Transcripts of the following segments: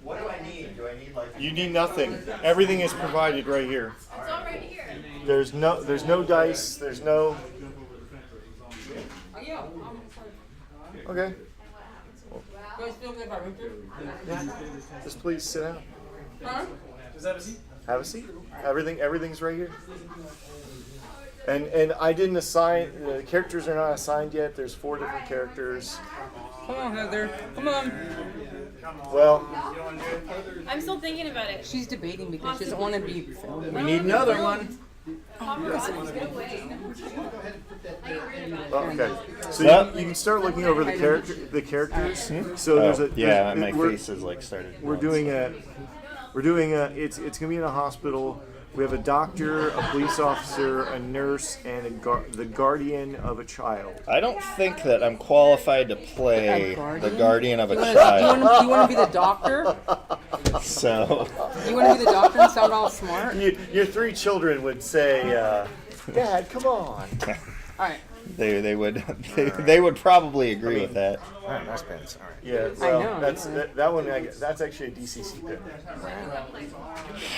What do I need? Do I need like? You need nothing. Everything is provided right here. It's all right here. There's no dice. There's no. Okay. Just please sit down. Just have a seat. Have a seat. Everything's right here. And I didn't assign. The characters are not assigned yet. There's 4 different characters. Come on, Heather. Come on. Well, I'm still thinking about it. She's debating because she doesn't want to be filmed. We need another one. okay. So you can start looking over the characters. So there's a my face is like started. We're doing a. It's gonna be in a hospital. We have a doctor, a police officer, a nurse, and the guardian of a child. I don't think that I'm qualified to play the guardian of a You child. want to be the doctor? So. You want to be the doctor and sound all smart? Your 3 children would say, "Dad, come on." All right. They would probably agree with that. All right, nice pens. All right. Yeah, well, that one. That's actually a DCC pin.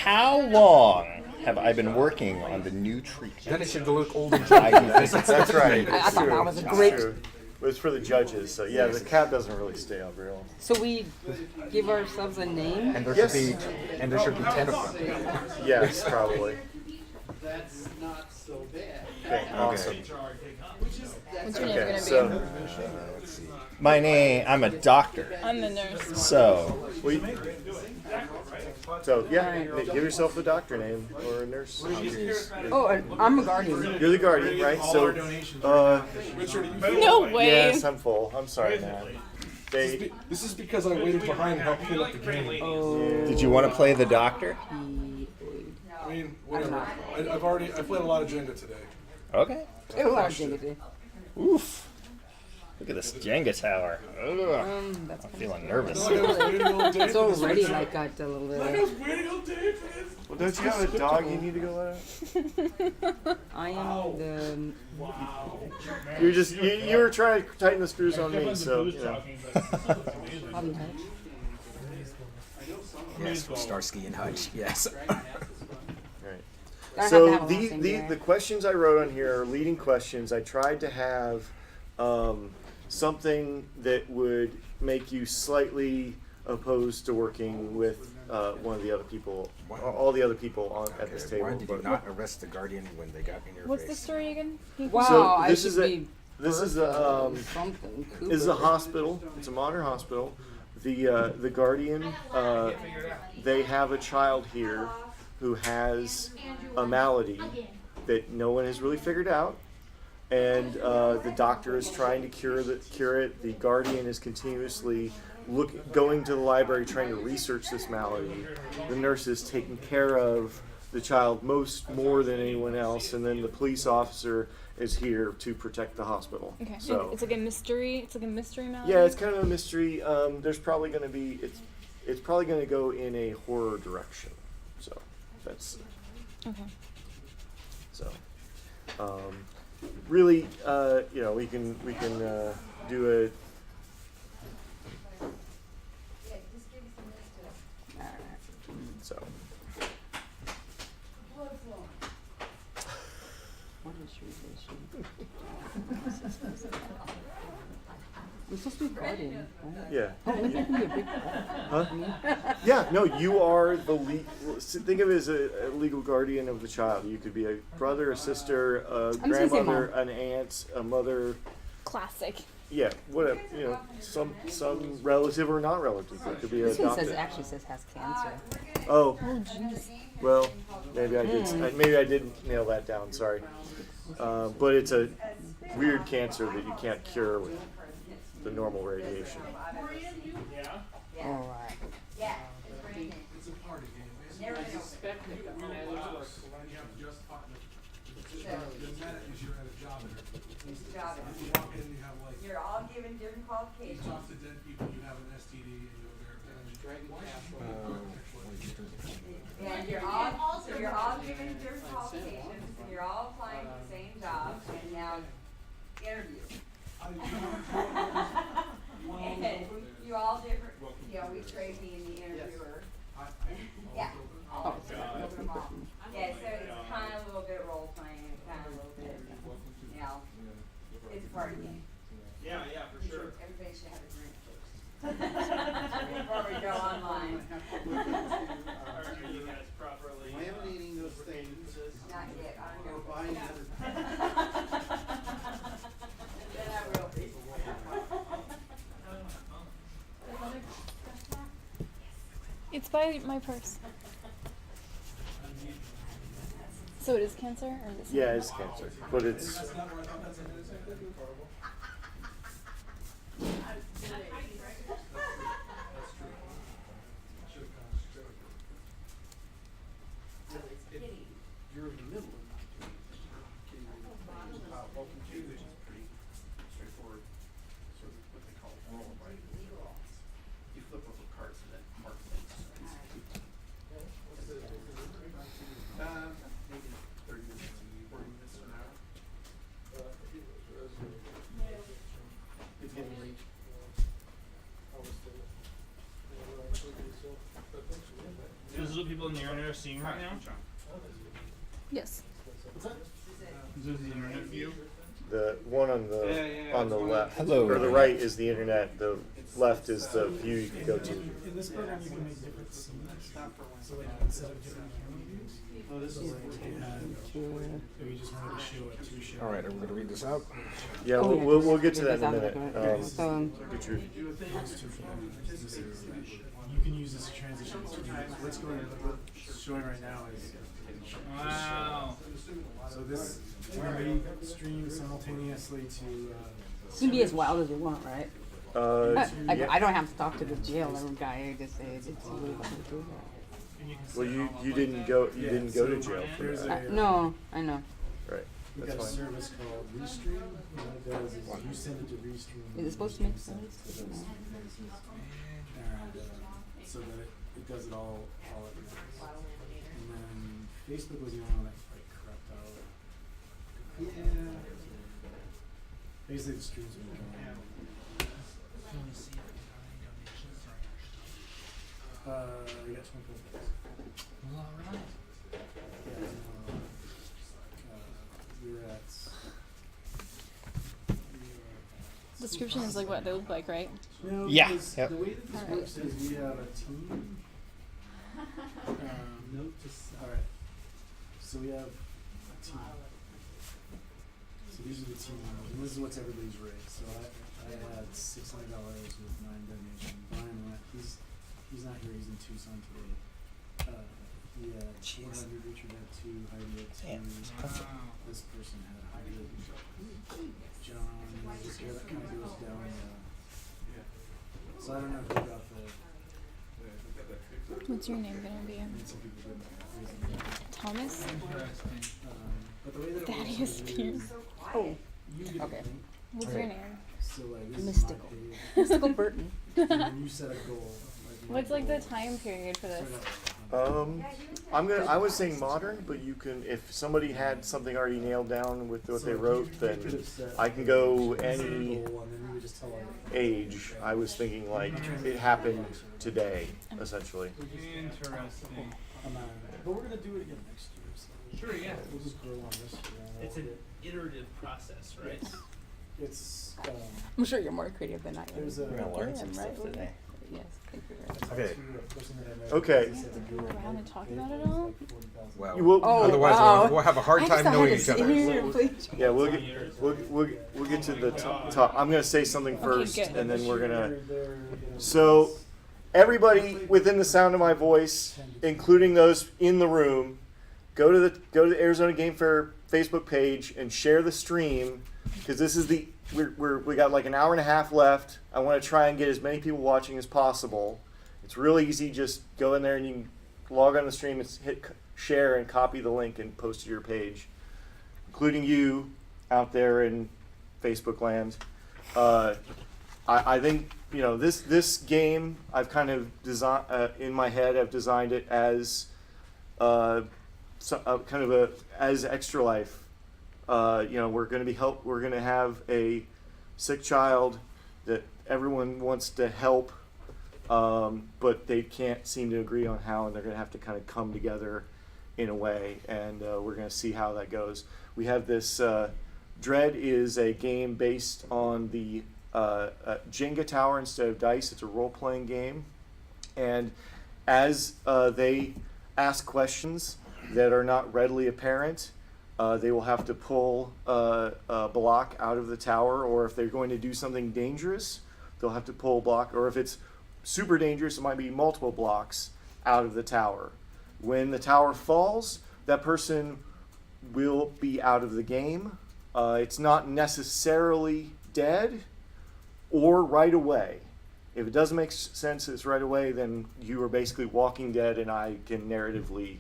How long have I been working on the new treatment? Then it should look old and dry. That's right. I thought that was a great. It was for the judges, so yeah, the cap doesn't really stay up real. So we give ourselves a name. And there should be 10 of them. Yes, probably. That's not so bad. Okay, awesome. What's your name Okay, gonna so My name, I'm a doctor. be? I'm the nurse. So, give yourself a doctor name or a nurse. Oh, I'm a guardian. You're the guardian, right? So, No way. yes, I'm full. I'm sorry, man. This is because I waited behind and helped clean up the game. did you want to play the doctor? I mean, whatever. I've played a lot of Jenga today. Okay. It was a lot of Jenga. Oof. Look at this Jenga tower. Ugh. That's I'm feeling nervous. it's already like got a little bit. Well, don't you have a dog you need to go let out? I am the. You were trying to tighten the screws on me, so you know. Yes, Starsky and Hutch. Yes. I So have to have a the questions I wrote on here are leading questions. I tried to have something that would make you slightly opposed to working with one of the other people, all the other people at this table. Why did you not arrest the guardian when they got in your What's face? the story again? Wow, So I this should is a be something. this is a hospital. It's a modern hospital. The guardian, they have a child here who has a malady that no one has really figured out, and the doctor is trying to cure it. The guardian is continuously going to the library trying to research this malady. The nurse is taking care of the child more than anyone else, and then the police officer is here to protect the hospital. Okay. So It's like a mystery. It's like a mystery malady. yeah, it's kind of a mystery. There's probably going to be it's probably going to go in a horror direction. So that's Okay. so. Really, we can do a. So. I'm supposed to be guardian, right? Yeah. Oh, maybe I can be a big Huh? Yeah. No, you are the think of it as a legal guardian of the child. You could be a brother, a sister, a grandmother, an aunt, a mother. Classic. Yeah, whatever. Some relative or not relative. It could be This one adopted. actually says has cancer. Oh. Oh jeez. Well, maybe I did. Maybe I did nail that down. Sorry, but it's a weird cancer that you can't cure with the normal radiation. All right. It's a party game. The meta is you're at a job interview. You walk in, you have like. You're all given different qualifications. You talk to dead people, you have an STD, and you go there. And you're all given different qualifications, and you're all applying for the same job, and now interview. And you all different, Trade being the interviewer. Yeah. All of them. Yeah, so it's kind of a little bit role playing, kind of a little bit, you know, it's a party game. Yeah, for sure. Everybody should have a drink first. Before we go online. Are you guys properly? Laminating those things. Not yet, I'm Or going buying other. Then I will be. It's by my purse. So it is cancer, or is it? Yeah, it's cancer, but it's. That's not where I thought that's it. It's exactly horrible. You're in the middle of not doing it. Getting rid of things. Welcome to, which is pretty straightforward, sort of what they call roll, right? You flip over cards and then mark things. Maybe 30 minutes, 40 minutes, an hour. It's getting late. Those little people in the internet are seeing right now? Yes. Is this the internet view? The one on the on the left Hello. or the right is the internet. The left is the view you can go to. In this program, you can make different scenes. So like instead of different camera views, Oh, this is if you just wanted to show it to show. All right, are we going to read this out? Yeah, Oh, we'll get to that in a minute. So, Get your, You can use this transition between what's showing right now is. Wow. So this can be streamed simultaneously to. you can be as wild as you want, right? yeah. I don't have to talk to the jailer guy. I just say it's really fucking cool. Well, you didn't go to jail for There's that, a No, I know. right? you got a That's fine. service called Restream. What it does is you send it to Restream. Is it supposed to make sense? And so that it does it all at once. And then Facebook was the only one that like crept out. Yeah. Basically, the streams have been going. We got 24 bucks. Well, alright. Yeah, we're at. Description is like what they look like, right? No, Yeah, because yep. the way that this Alright. works is we have a team. Alright. So we have a team. So these are the team members, and this is what's everybody's raised. So I had $600 with 9 donations. Brian went, he's not here, he's in Tucson today. He had 400, Richard had 2, Heidi had 2. Damn, it's perfect. This person had 100. John, and this here that kind of goes down. So I don't know who got the. What's your name gonna be? Some people didn't raise them. Thomas? But the way that it works Thaddeus is Spears. Oh, you get okay. a link. What's your name? So like this Mystical. is my page. Mystical Burton. And then you set a goal. What's like the time period for this? I was saying modern, but you can, if somebody had something already nailed down with what they wrote, then I can go any age. I was thinking like it happened today, essentially. Interesting. But we're gonna do it again next year. So Sure, yeah. we'll just grow on this year. and It's we'll an get- iterative process, right? It's I'm sure you're more creative than I am. there's a We're gonna learn some Yeah, stuff right. today. Yes, thank you very much. Okay. person that I met. Okay. He said the Go girl around and paid talk for about it it all? was like $40,000. You will, Oh, Otherwise, wow. we'll have a hard I time just knowing had each to other. sit here and please. yeah, we'll get to the top. I'm gonna say something first, good. and then we're gonna. They're So, everybody within the sound of my voice, including those in the room, go to the Arizona Game Fair Facebook page and share the stream, because this is we got like an hour and a half left. I want to try and get as many people watching as possible. It's really easy. Just go in there and you can log on the stream and hit share and copy the link and post to your page, including you out there in Facebook land. I think this game I've kind of designed in my head. I've designed it as kind of as Extralife. We're going to have a sick child that everyone wants to help but they can't seem to agree on how, and they're going to have to kind of come together in a way, and we're going to see how that goes. We have this, Dread is a game based on the Jenga tower instead of dice. It's a role-playing game, and as they ask questions that are not readily apparent, they will have to pull a block out of the tower, or if they're going to do something dangerous, they'll have to pull a block, or if it's super dangerous, it might be multiple blocks out of the tower. When the tower falls, that person will be out of the game. It's not necessarily dead or right away. If it doesn't make sense it's right away, then you are basically Walking Dead, and I can narratively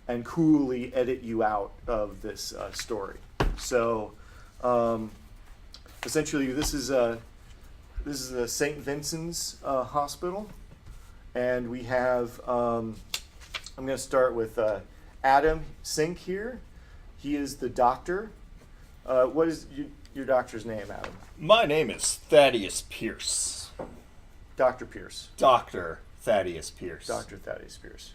and coolly edit you out of this story. So essentially, this is the St. Vincent's Hospital, and we have. I'm going to start with Adam Sink here. He is the doctor. What is your doctor's name, Adam? My name is Thaddeus Pierce. Dr. Pierce. Dr. Thaddeus Pierce. Dr. Thaddeus Pierce.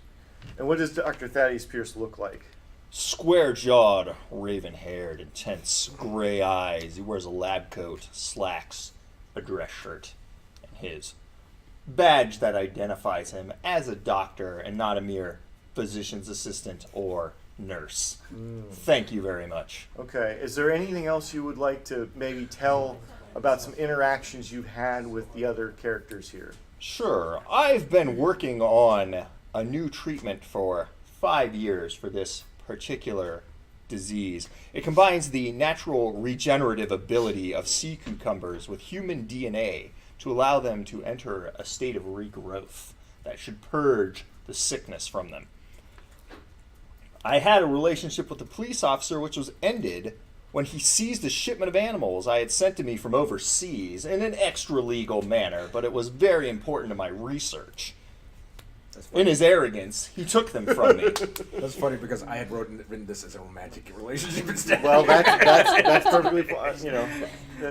And what does Dr. Thaddeus Pierce look like? Square-jawed, raven-haired, intense gray eyes. He wears a lab coat, slacks, a dress shirt, and his badge that identifies him as a doctor and not a mere physician's assistant or nurse. Thank you very much. Okay. Is there anything else you would like to maybe tell about some interactions you've had with the other characters here? Sure. I've been working on a new treatment for 5 years for this particular disease. It combines the natural regenerative ability of sea cucumbers with human DNA to allow them to enter a state of regrowth that should purge the sickness from them. I had a relationship with a police officer which was ended when he seized a shipment of animals I had sent to me from overseas in an extra-legal manner, but it was very important to my research. In his arrogance, he took them from me. That's funny because I had written this as a romantic relationship instead. Well, that's perfectly fine, you know.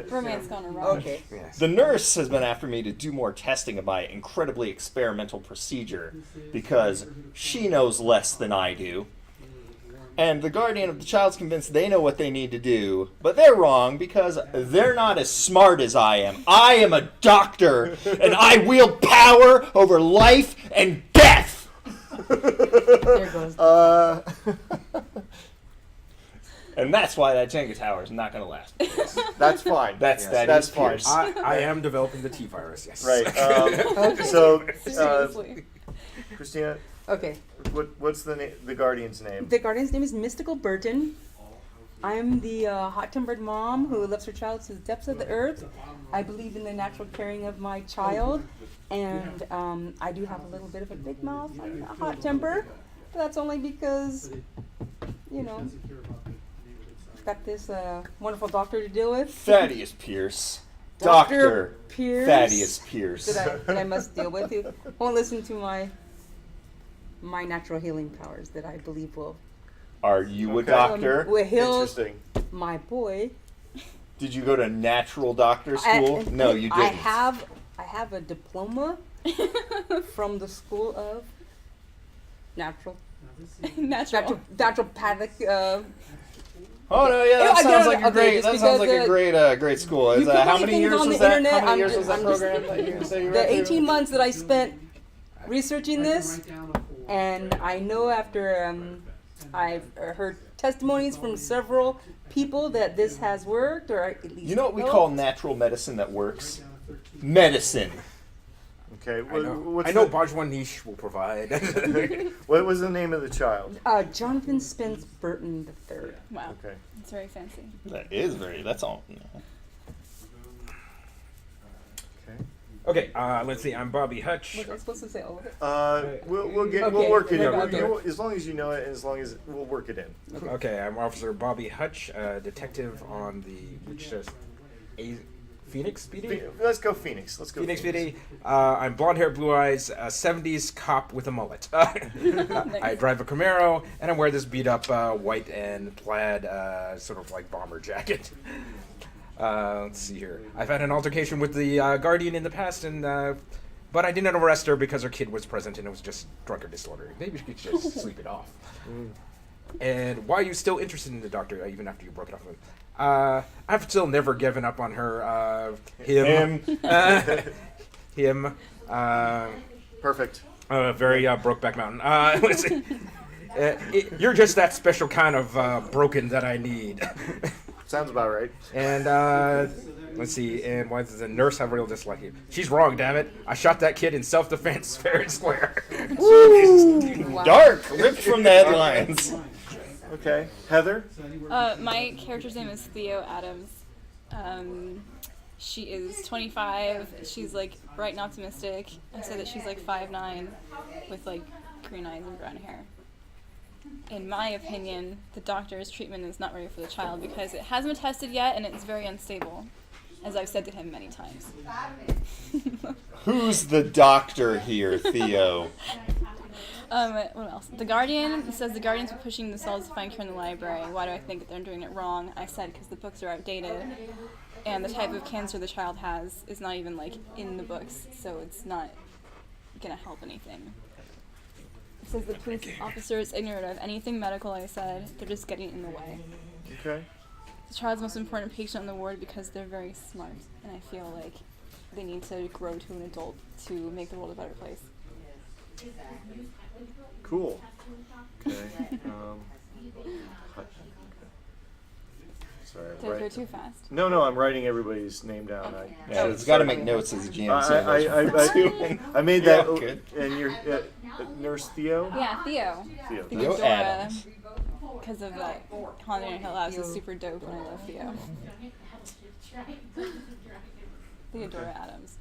Romance gone wrong. Okay. Yes. The nurse has been after me to do more testing of my incredibly experimental procedure because she knows less than I do. And the guardian of the child's convinced they know what they need to do, but they're wrong because they're not as smart as I am. I am a doctor, and I wield power over life and death. There goes. And that's why that Jenga tower is not going to last. That's fine. That's Yes. that That's is fine. Pierce. I am developing the T-virus, yes. Right. So, Seriously. Christina, Okay. what's the guardian's name? The guardian's name is Mystical Burton. I'm the hot-tempered mom who loves her child to the depths of the earth. I believe in the natural caring of my child, and I do have a little bit of a big mouth and a hot temper. But that's only because, you know, I've got this wonderful doctor to deal with. Thaddeus Pierce. Dr. Dr. Pierce. Thaddeus Pierce. that I must deal with. You won't listen to my natural healing powers that I believe will Are you a Okay. doctor? will heal Interesting. my boy. Did you go to natural doctor school? No, you didn't. I have a diploma from the School of Natural Naturopathic. Oh no, yeah, that I sounds don't like know. a great. Okay, That just sounds like because, a great school. you Is, can how find many things years on was the that? internet. How many I'm years just- was that I'm just- program that you say you The went through? 18 months that I spent researching this, and I know after I've heard testimonies from several people that this has worked, or at least You know what we helped. call natural medicine that works? Medicine. Okay. I know Bajwan Niche will provide. What was the name of the child? Jonathan Spence Burton III. Wow. Okay. It's very fancy. That is very. That's all. Okay. Okay, let's see. I'm Bobby Hutch. Was I supposed to say all of it? We'll Okay, work it in. okay. As long as you know it, and as long as we'll work it in. Okay, I'm Officer Bobby Hutch, detective on the Phoenix PD. Let's go Phoenix. Let's go Phoenix PD. I'm blonde hair, blue eyes, 70s cop with a mullet. I drive a Camaro, and I wear this beat up white and plaid sort of like bomber jacket. Let's see here. I've had an altercation with the Guardian in the past, and But I didn't arrest her because her kid was present and it was just drunken disorder. Maybe she could just sleep it off. And why are you still interested in the doctor even after you broke it off with him? I've still never given up on her. Him. Perfect. Very Brokeback Mountain. Let's see. You're just that special kind of broken that I need. Sounds about right. And let's see. And why does the nurse have a real dislike you? She's wrong, damn it. I shot that kid in self-defense, fair and square. Woo! Dark, ripped from the headlines. Okay, Heather. My character's name is Theo Adams. She is 25. She's like bright and optimistic. I said that she's like 5'9", with like green eyes and brown hair. In my opinion, the doctor's treatment is not ready for the child because it hasn't been tested yet and it's very unstable, as I've said to him many times. Who's the doctor here, Theo? What else? The Guardian says the Guardians were pushing themselves to find cure in the library. Why do I think that they're doing it wrong? I said because the books are outdated, and the type of cancer the child has is not even like in the books, so it's not gonna help anything. It says the police officer is ignorant of anything medical. I said they're just getting in the way. Okay. The child's most important patient on the ward because they're very smart, and I feel like they need to grow to an adult to make the world a better place. Cool. Okay. Sorry. Did I go too fast? No, I'm writing everybody's name down. Okay. Yeah, it's got to make notes as a GM. I made Yeah, that. good. And you're Nurse Theo? Yeah, Theo. Theo. Theo Adams. Because of that, Haunted on Hill House is super dope, and I love Theo. Theodora Adams.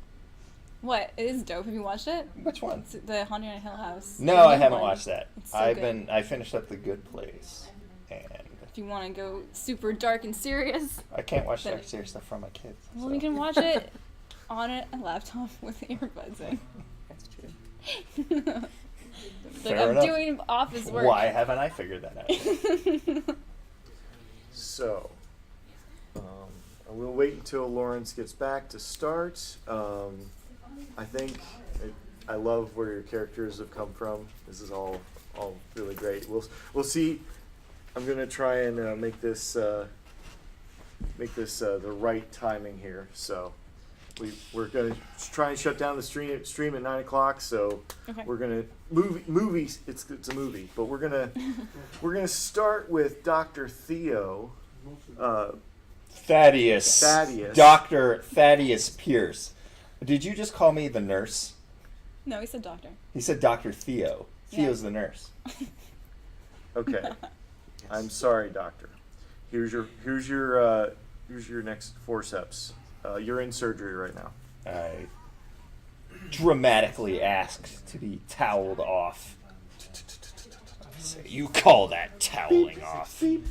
What? It is dope. Have you watched it? Which one? It's the Haunted on Hill House. No, The I new haven't one. watched that. It's so good. I finished up The Good Place, and If you want to go super dark and serious, I can't watch Then- dark serious stuff from my kids. well, so. you can watch it on a laptop with earbuds in. That's true. Like, Fair I'm enough. doing office work. Why haven't I figured that out? So, we'll wait until Lawrence gets back to start. I think I love where your characters have come from. This is all really great. We'll see. I'm gonna try and make this the right timing here. So we're gonna try and shut down the stream at 9:00. So Okay. we're gonna movies. It's a movie, but we're gonna start with Dr. Theo. Thaddeus. Dr. Thaddeus Pierce. Did you just call me the nurse? No, he said doctor. He said Dr. Theo. Yeah. Theo's the nurse. Okay. I'm sorry, doctor. Here's your next forceps. You're in surgery right now. I dramatically asked to be toweled off. You call that toweling off? Beep,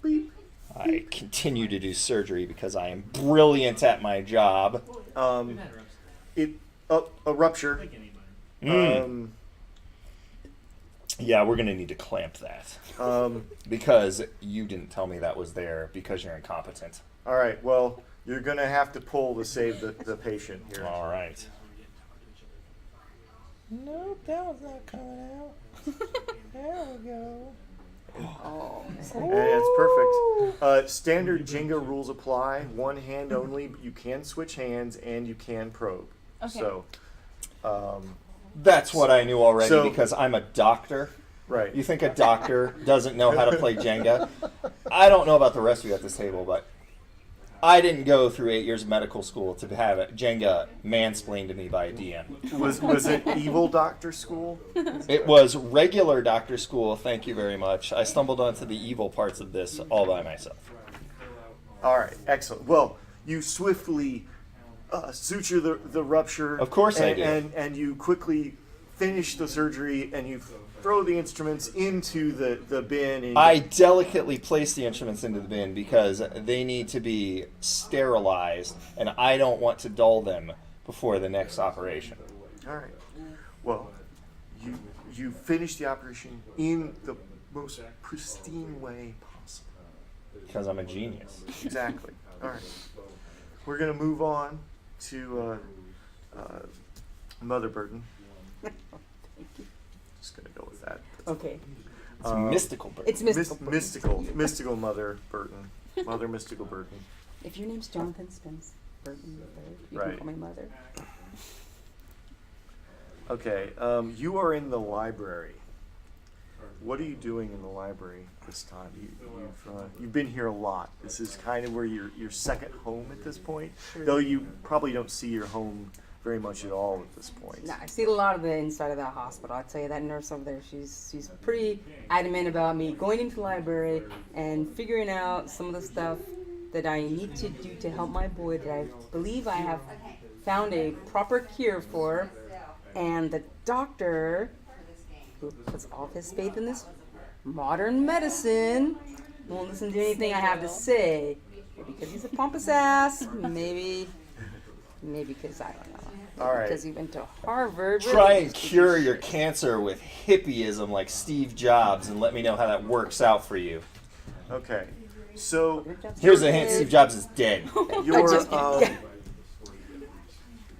beep. I continue to do surgery because I am brilliant at my job. A rupture. Yeah, we're gonna need to clamp that because you didn't tell me that was there because you're incompetent. All right. Well, you're gonna have to pull to save the patient here. All right. Nope, that was not coming out. There we go. And it's perfect. Standard Jenga rules apply. One hand only, but you can switch hands and you can probe. Okay. So, That's what I knew already So- because I'm a doctor. right. You think a doctor doesn't know how to play Jenga? I don't know about the rest of you at this table, but I didn't go through 8 years of medical school to have Jenga mansplained to me by a DM. Was it evil doctor school? It was regular doctor school, thank you very much. I stumbled onto the evil parts of this all by myself. All right. Excellent. Well, you swiftly suture the rupture. Of course I do. And you quickly finish the surgery and you throw the instruments into the bin. And I delicately place the instruments into the bin because they need to be sterilized, and I don't want to dull them before the next operation. All right. Well, you finish the operation in the most pristine way possible. Because I'm a genius. Exactly. All right. We're gonna move on to Mother Burton. Thank you. Just gonna go with that. Okay. It's mystical. Burton. It's mystical. Mystical Mother Burton. Mother Mystical Burton. If your name's Jonathan Spence Burton, you Right. can call me Mother. Okay, you are in the library. What are you doing in the library this time? You've been here a lot. This is kind of where your second home at this point, though you probably don't see your home very much at all at this point. No, I see a lot of the inside of that hospital. I'd say that nurse over there, she's pretty adamant about me going into the library and figuring out some of the stuff that I need to do to help my boy that I believe I have found a proper cure for. And the doctor, who puts all of his faith in this modern medicine, won't listen to anything I have to say. Maybe because he's a pompous ass. Maybe because I don't know. All right. Because he went to Harvard. Try and cure your cancer with hippieism like Steve Jobs, and let me know how that works out for you. Okay, so Here's a hint: Steve Jobs is dead.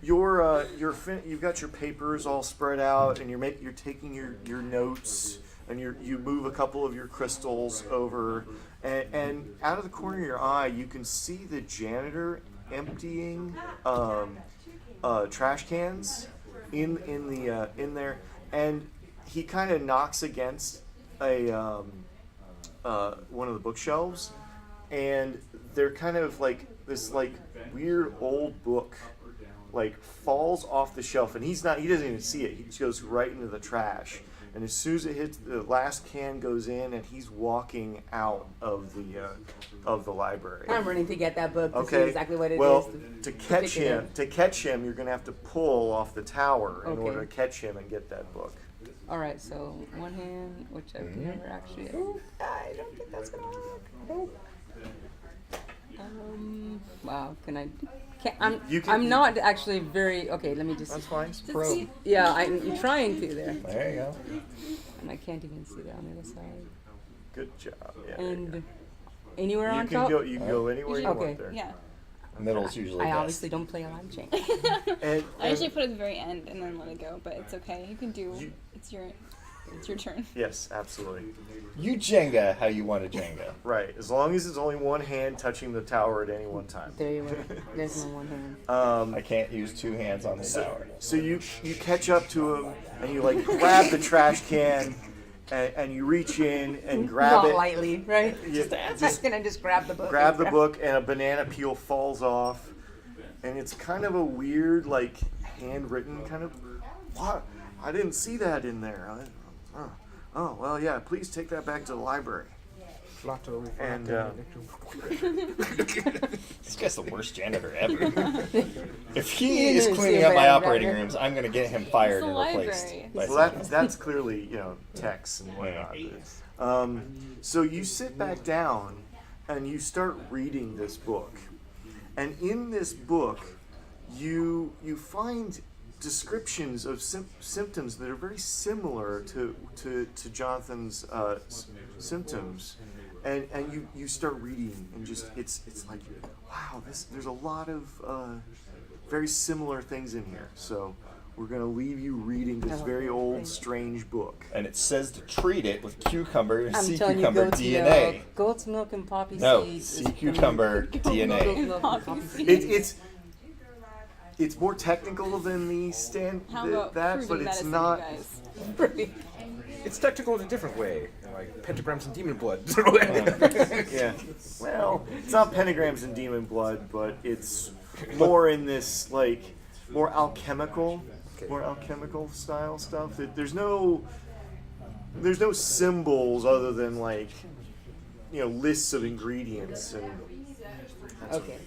You've got your papers all spread out, and you're taking your notes, and you move a couple of your crystals over, and out of the corner of your eye, you can see the janitor emptying trash cans in there, and he kind of knocks against a one of the bookshelves, and they're kind of like this weird old book falls off the shelf, and he doesn't even see it. He just goes right into the trash, and as soon as it hits, the last can goes in, and he's walking out of the library. I'm running to get that book to see Okay. exactly what it is. Well, to catch him, you're gonna have to pull off the tower in Okay. order to catch him and get that book. All right, so one hand, which I've never actually. Oh, I don't think that's gonna work. Nope. Wow. I'm not actually very. Okay, let me just. That's fine. Probe. Yeah, I'm trying to there, There you go. and I can't even see that on the other side. Good job. Yeah. And anywhere You on can top. go. You can go anywhere you Okay. want there. Yeah. Middle's usually I best. obviously don't play alarm chain. And, I usually put it at the very end and then let it go, but it's okay. You can do. You- It's your turn. yes, absolutely. You Jenga how you want to Jenga. Right. As long as it's only one hand touching the tower at any one time. There you go. There's no one hand. I can't use two hands on the tower. So you catch up to him, and you grab the trash can, and you reach in and grab Not it. lightly, right? You Just gonna just grab the book. grab and the book, and a banana peel falls off, and it's kind of a weird, handwritten kind of. What? I didn't see that in there. Oh well, yeah. Please take that back to the library. And This guy's the worst janitor ever. If he You is didn't cleaning see up him my right operating there. rooms, I'm going to get him fired It's the and replaced. library. by well, someone. that's clearly text and whatnot. So you sit back down and you start reading this book, and in this book, you find descriptions of symptoms that are very similar to Jonathan's symptoms, and you start reading, and just it's like, wow, there's a lot of very similar things in here. So we're gonna leave you reading this very old, strange book. And it says to treat it with cucumber and I'm sea telling you, cucumber goat's DNA. milk, goat's milk and poppy No, seeds. sea cucumber DNA. Goat's milk and poppy seeds. It's more technical than the How about but proving it's medicine, not. you guys? It's technical in a different way, like pentagrams and demon blood. Yeah. Well, it's not pentagrams and demon blood, but it's more in this more alchemical style stuff. There's no symbols other than lists of ingredients and. Okay.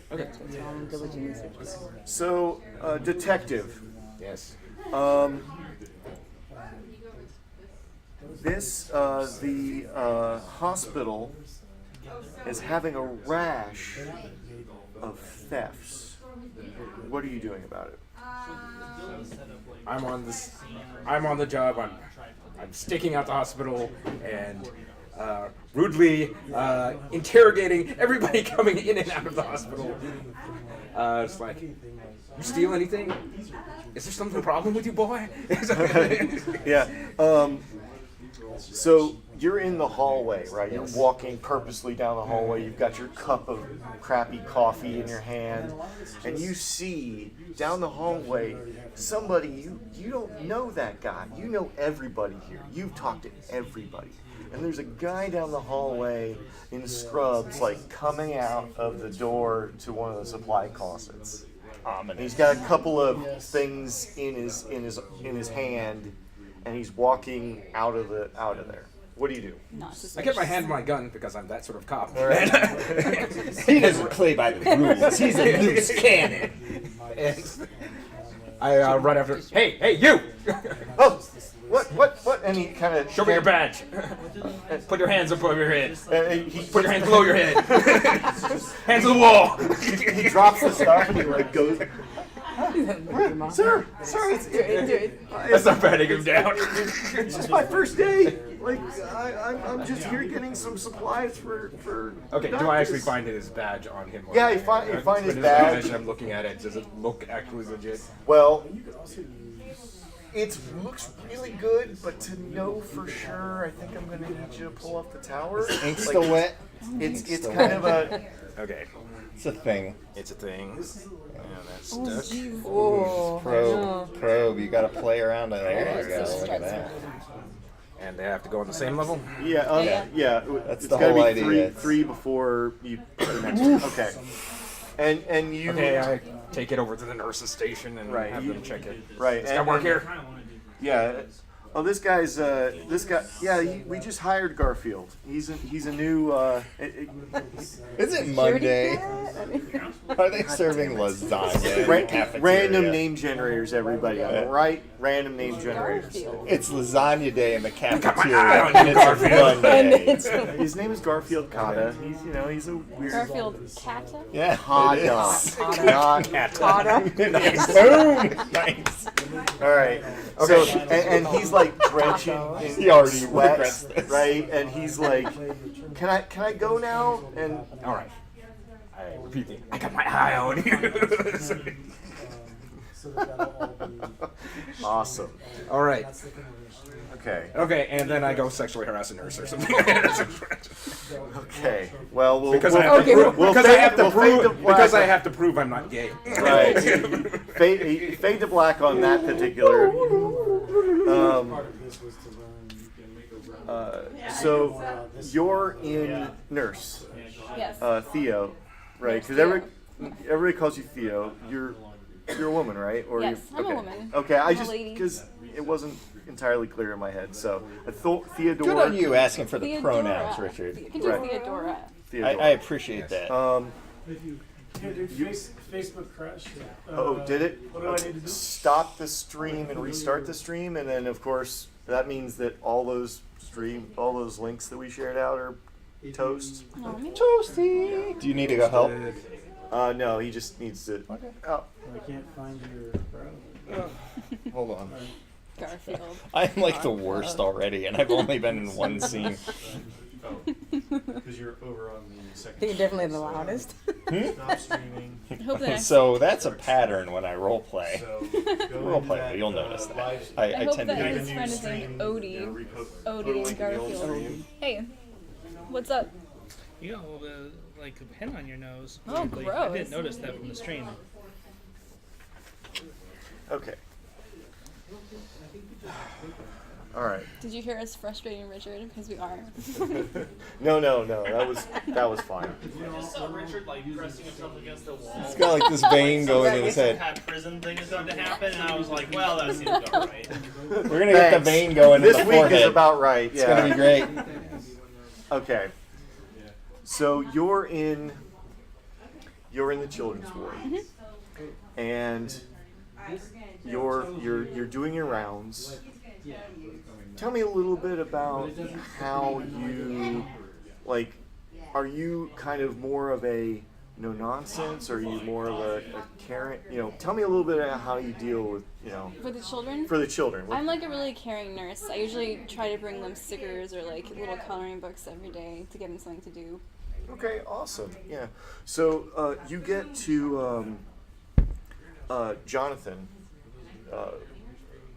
So I'm diligent research. So, detective. Yes. The hospital is having a rash of thefts. What are you doing about it? I'm on the job. I'm staking out the hospital and rudely interrogating everybody coming in and out of the hospital. It's like, you steal anything? Is there something problem with you, boy? Yeah. So you're in the hallway, right? You're walking purposely down the hallway. You've got your cup of crappy coffee in your hand, and you see down the hallway somebody you don't know that guy. You know everybody here. You've talked to everybody. And there's a guy down the hallway in scrubs, like coming out of the door to one of the supply closets. And he's got a couple of things in his hand, and he's walking out of there. What do you do? I get my hand on my gun because I'm that sort of cop. He doesn't play by the rules. He's a loose cannon. And I run after. Hey, you! Oh, what? And he kind of Show me your badge. Put your hands above your head. He Put your hands below your head. Hands on the wall. he drops the stuff and he like goes. Sir, That's not patting him down. It's just my first day. Like I'm just here getting some supplies for. Okay, doctors. do I actually find his badge on him? Yeah, you find his badge. I'm looking at it. Does it look actually legit? Well, it looks really good, but to know for sure, I think I'm gonna need you to pull off the tower. Ink still wet? It's kind of a. Okay. It's a thing. It's a thing. Yeah, that's Oh, stuck. jeez. Oh, Probe. You got to play around. There you go. Look at that. And they have to go on the same level? Yeah. That's it's the gotta whole be idea. three before you put the next one. Okay. And you. Okay, I take it over to the nurse's station and Right, have you- them check it. Right. Does that work here? Yeah. Oh, this guy. Yeah, we just hired Garfield. He's a new. Is it Monday? Are they serving lasagna in the cafeteria? Random name generators, everybody. Am I right? Random name generators. It's lasagna day in the eye cafeteria. on And you, it's a Garfield. Monday. His name is Garfield Kata. He's a weird. Garfield Kata? Yeah, Kata. it Not is. Boom! Nice. All right. So and he's like drenching in He already sweat, regrets this. right? And he's like, "Can I go now?" And All right. I repeat it. I got my eye on you. So that that'll all be. awesome. All right. Okay. Okay, and then I go sexually harass a nurse or something. Okay. Well, we'll Because we'll, I have to prove, we'll because I have to we'll fade prove, to black because I on- have to prove I'm not gay. Right. Fade to black on that particular. Part of this was to learn. So you're in nurse, Yes. Theo, right? Nurse Because Theo. everybody calls you Theo. You're a woman, right? Or Yes, you, I'm a okay. woman. Okay, I'm I a just lady. because it wasn't entirely clear in my head, so I thought Theodore. Good on you asking for the Theodora. pronouns, Richard. You can do Right. Theodora. Theodore. I appreciate that. Hey, dude, Facebook crashed. Oh, did it? What do I need to do? Stop the stream and restart the stream, and then of course that means that all those links that we shared out are toast. Toasty. Do you need to go help? No, he just needs to. Oh, I can't find your. Hold on. Garfield. I'm like the worst already, and I've only been in one scene. Because you're over on the I second. think you're definitely the loudest. Stop streaming. I hope the next, So that's a pattern when I role play. So go Role into play, that, you'll notice that. live- I I hope tend that to Make do a his new friend is stream, named you Odie. know, repo- put a Odie link and in the old Garfield. stream. Hey, what's up? You got a little bit of, like a pin on your nose. Oh, weirdly. gross. I didn't notice that from the stream. okay. All right. Did you hear us frustrating Richard? Because we are. No. That was fine. I just saw Richard like pressing himself against the wall. He's got like this vein going in his head. That prison thing is going to happen, and I was like, well, that seems about right. We're gonna get the Thanks. vein going This in the week forehead. is about right. It's gonna be great. Okay. So you're in the children's ward, and you're doing your rounds. Tell me a little bit about how you like. Are you kind of more of a no nonsense, or are you more of a caring? Tell me a little bit about how you deal with For the children? for the children. I'm like a really caring nurse. I usually try to bring them stickers or like little coloring books every day to give them something to do. Okay, awesome. Yeah. So you get to Jonathan,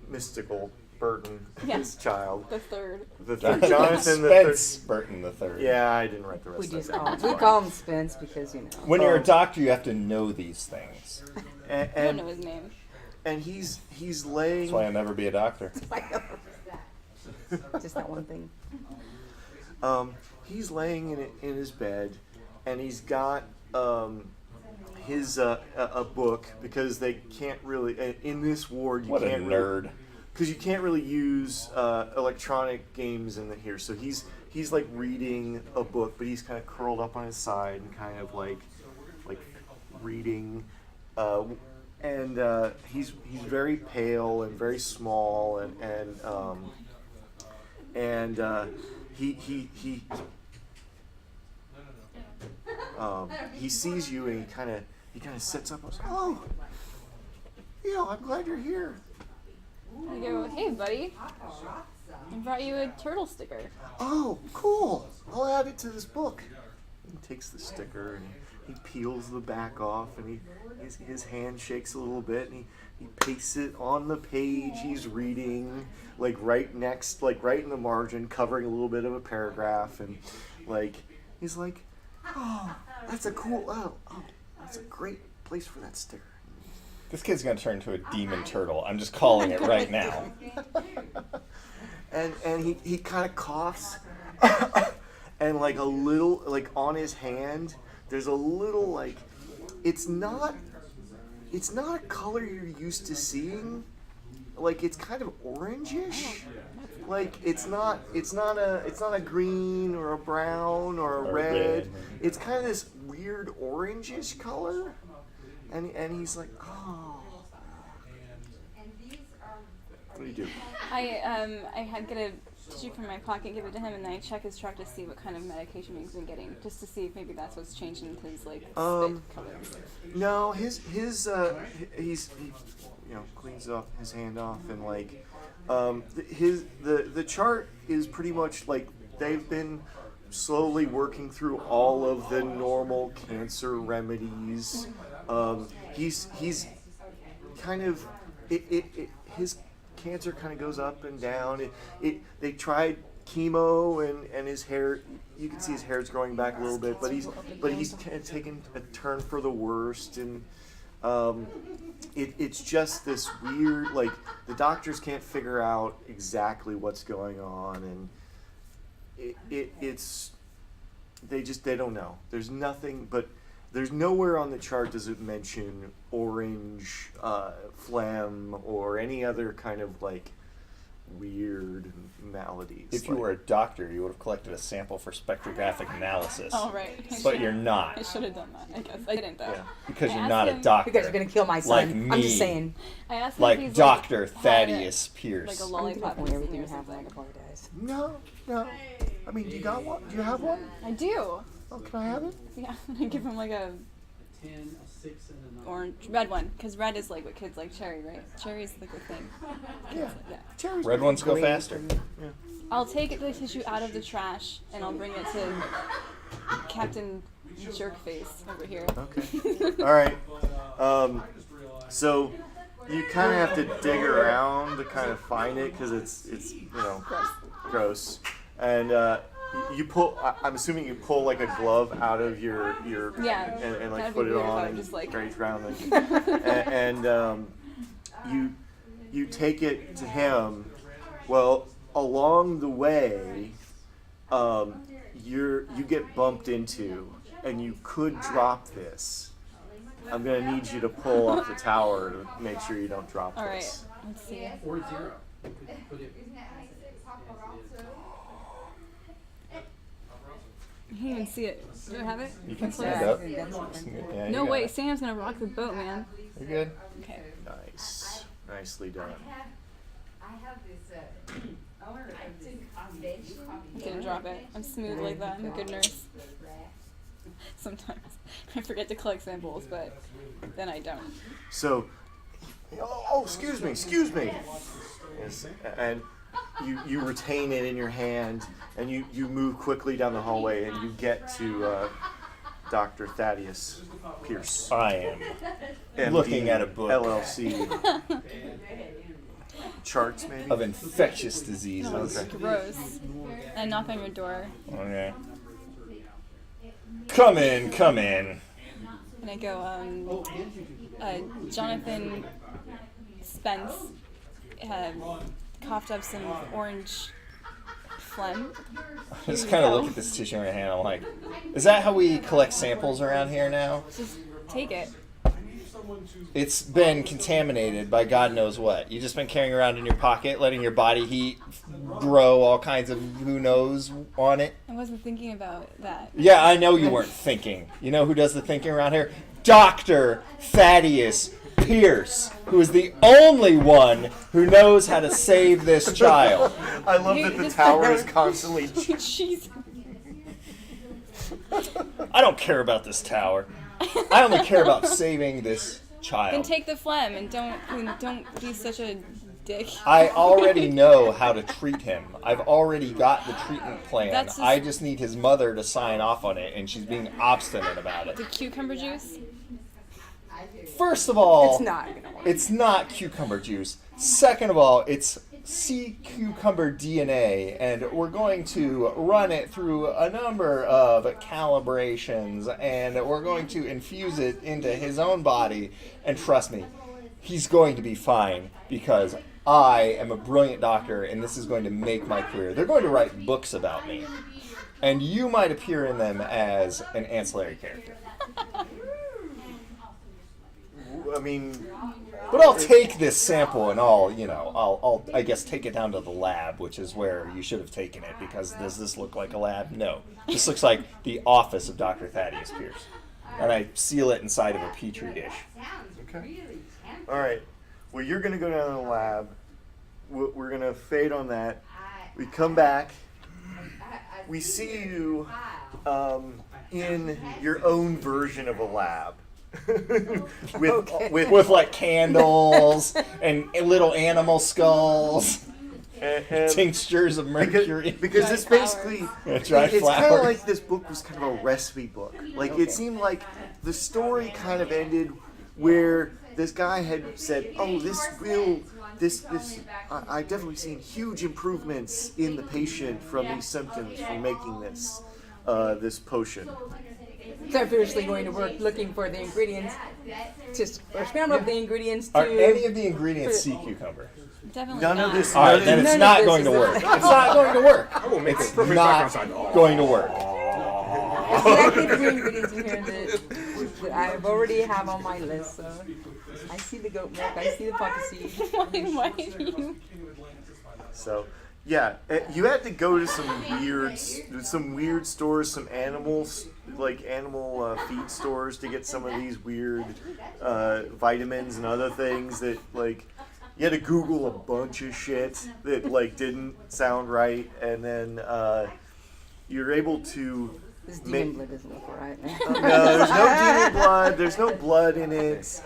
mystical Burton, Yeah. his child. The third. The third, Jonathan the third. Spence Burton the third. Yeah, I didn't write the rest We of just that. call him, It's we fine. call him Spence because, you know. When you're a doctor, you have to know these things. And, I don't know and, his name. and he's laying. That's why I'll never be a doctor. Just that one thing. He's laying in his bed, and he's got his a book because they can't really in this ward you What a can't nerd. because you can't really use electronic games in here. So he's like reading a book, but he's kind of curled up on his side and kind of like reading. And he's very pale and very small, and he sees you and he kind of sits up and says, "Oh, I'm glad you're here." I go, hey, buddy. I brought you a turtle sticker. "Oh, cool! I'll add it to this book." He takes the sticker and he peels the back off, and his hand shakes a little bit, and he pastes it on the page he's reading, like right in the margin, covering a little bit of a paragraph, and he's like, "Oh, that's a great place for that sticker." This kid's gonna turn into a demon turtle. I'm just calling it right now. And he kind of coughs, and like a little, like on his hand, there's a little like, it's not a color you're used to seeing. Like it's kind of orangish. Like it's not a green or a brown or a red. It's kind of this weird orangish color. And he's like, "Oh." What do you do? I had get a tissue from my pocket, give it to him, and then I check his chart to see what kind of medication he's been getting, just to see if maybe that's what's changed in his spit color. No, he cleans off his hand off, and the chart is pretty much like they've been slowly working through all of the normal cancer remedies. He's kind of his cancer kind of goes up and down. They tried chemo and his hair, you can see his hair's growing back a little bit, but he's kind of taken a turn for the worst, and it's just this weird, like the doctors can't figure out exactly what's going on, and it's they don't know. There's nothing, but there's nowhere on the chart does it mention orange phlegm or any other kind of like weird maladies. If you were a doctor, you would have collected a sample for spectrographic analysis. Oh, right. But you're not. I should have done that, I guess. I didn't, though. Yeah. Because I you're asked not a him- doctor. You guys are gonna kill my son. Like me. I'm just saying. I asked him if Like he's Dr. had Thaddeus like Pierce. a I'm lollipop gonna recently everything or you have. I something. apologize. No. I mean, do you got one? Do you have one? I do. Oh, can I have it? Yeah, I give him like a 10, a 6, and a 9. orange, red one, because red is like what kids like cherry, right? Cherry's like the thing. Yeah. Yeah. Cherries Red ones go green. faster. Yeah. I'll take the tissue out of the trash and I'll bring it to Captain Jerkface over here. Okay. All right. So you kind of have to dig around to kind of find it because it's gross. And you pull. I'm assuming you pull like a glove out of your Yeah, and like that'd put be it weird if on I and just, like- graze around and you take it to him. Well, along the way, you get bumped into, and you could drop this. I'm gonna need you to pull up the tower to make sure you don't drop All right, this. let's see. Or 0. You could put it You can't even see it. Do I have it? You can That's stand what- up. That's Yeah, No you way, got it. Sam's gonna rock the boat, man. You're good. Okay. Nice, nicely done. I have this owner of this convention. I didn't drop it. I'm smooth like that. I'm a good nurse. Sometimes I forget to collect samples, but then I don't. So, excuse me. Yes, and you retain it in your hand, and you move quickly down the hallway, and you get to Dr. Thaddeus Pierce. I am MD, looking at a book LLC. Charts, maybe? of infectious diseases. No, it's gross. And knock on your door. Okay. Come in, come in. And I go, Jonathan Spence coughed up some orange phlegm. I just kind of look at this tissue in my hand. I'm like, is that how we collect samples around here now? Just take it. It's been contaminated by God knows what. You just been carrying around in your pocket, letting your body heat grow all kinds of who knows on it. I wasn't thinking about that. Yeah, I know you weren't thinking. You know who does the thinking around here? Dr. Thaddeus Pierce, who is the only one who knows how to save this child. I love that the tower is constantly... Jeez. I don't care about this tower. I only care about saving this Then child. take the phlegm and don't be such a dick. I already know how to treat him. I've already got the treatment plan. That's just- I just need his mother to sign off on it, and she's being obstinate about it. The cucumber juice? First of all, It's not gonna work. it's not cucumber juice. Second of all, it's sea cucumber DNA, and we're going to run it through a number of calibrations, and we're going to infuse it into his own body. And trust me, he's going to be fine because I am a brilliant doctor, and this is going to make my career. They're going to write books about me, and you might appear in them as an ancillary character. I mean, But I'll take this sample and I'll I guess take it down to the lab, which is where you should have taken it, because does this look like a lab? No. This looks like the office of Dr. Thaddeus Pierce. And I seal it inside of a petri dish. okay. All right. Well, you're going to go down to the lab. We're going to fade on that. We come back. We see you in your own version of a lab. With like candles and little animal skulls, and tinctures of mercury. because this basically Yeah, dried it's kind of flowers. like this book was kind of a recipe book. Like it seemed like the story kind of ended where this guy had said, "Oh, I definitely seen huge improvements in the patient from these symptoms from making this potion." So I'm fiercely going to work looking for the ingredients or scramble up the ingredients to. Are any of the ingredients sea cucumber? Definitely None not. of this. All right, then it's None of not this going to is- work. It's not going to work. I will make It's a perfect not background going to work. Exactly the ingredients in here that I've already have on my list. So I see the goat milk, I see the poppy seed. Why do you? So, yeah, you had to go to some weird stores, some animal feed stores to get some of these weird vitamins and other things that like you had to Google a bunch of shit that like didn't sound right, and then you're able to. This demon blood doesn't look right. No, there's no demon blood. There's no blood in it.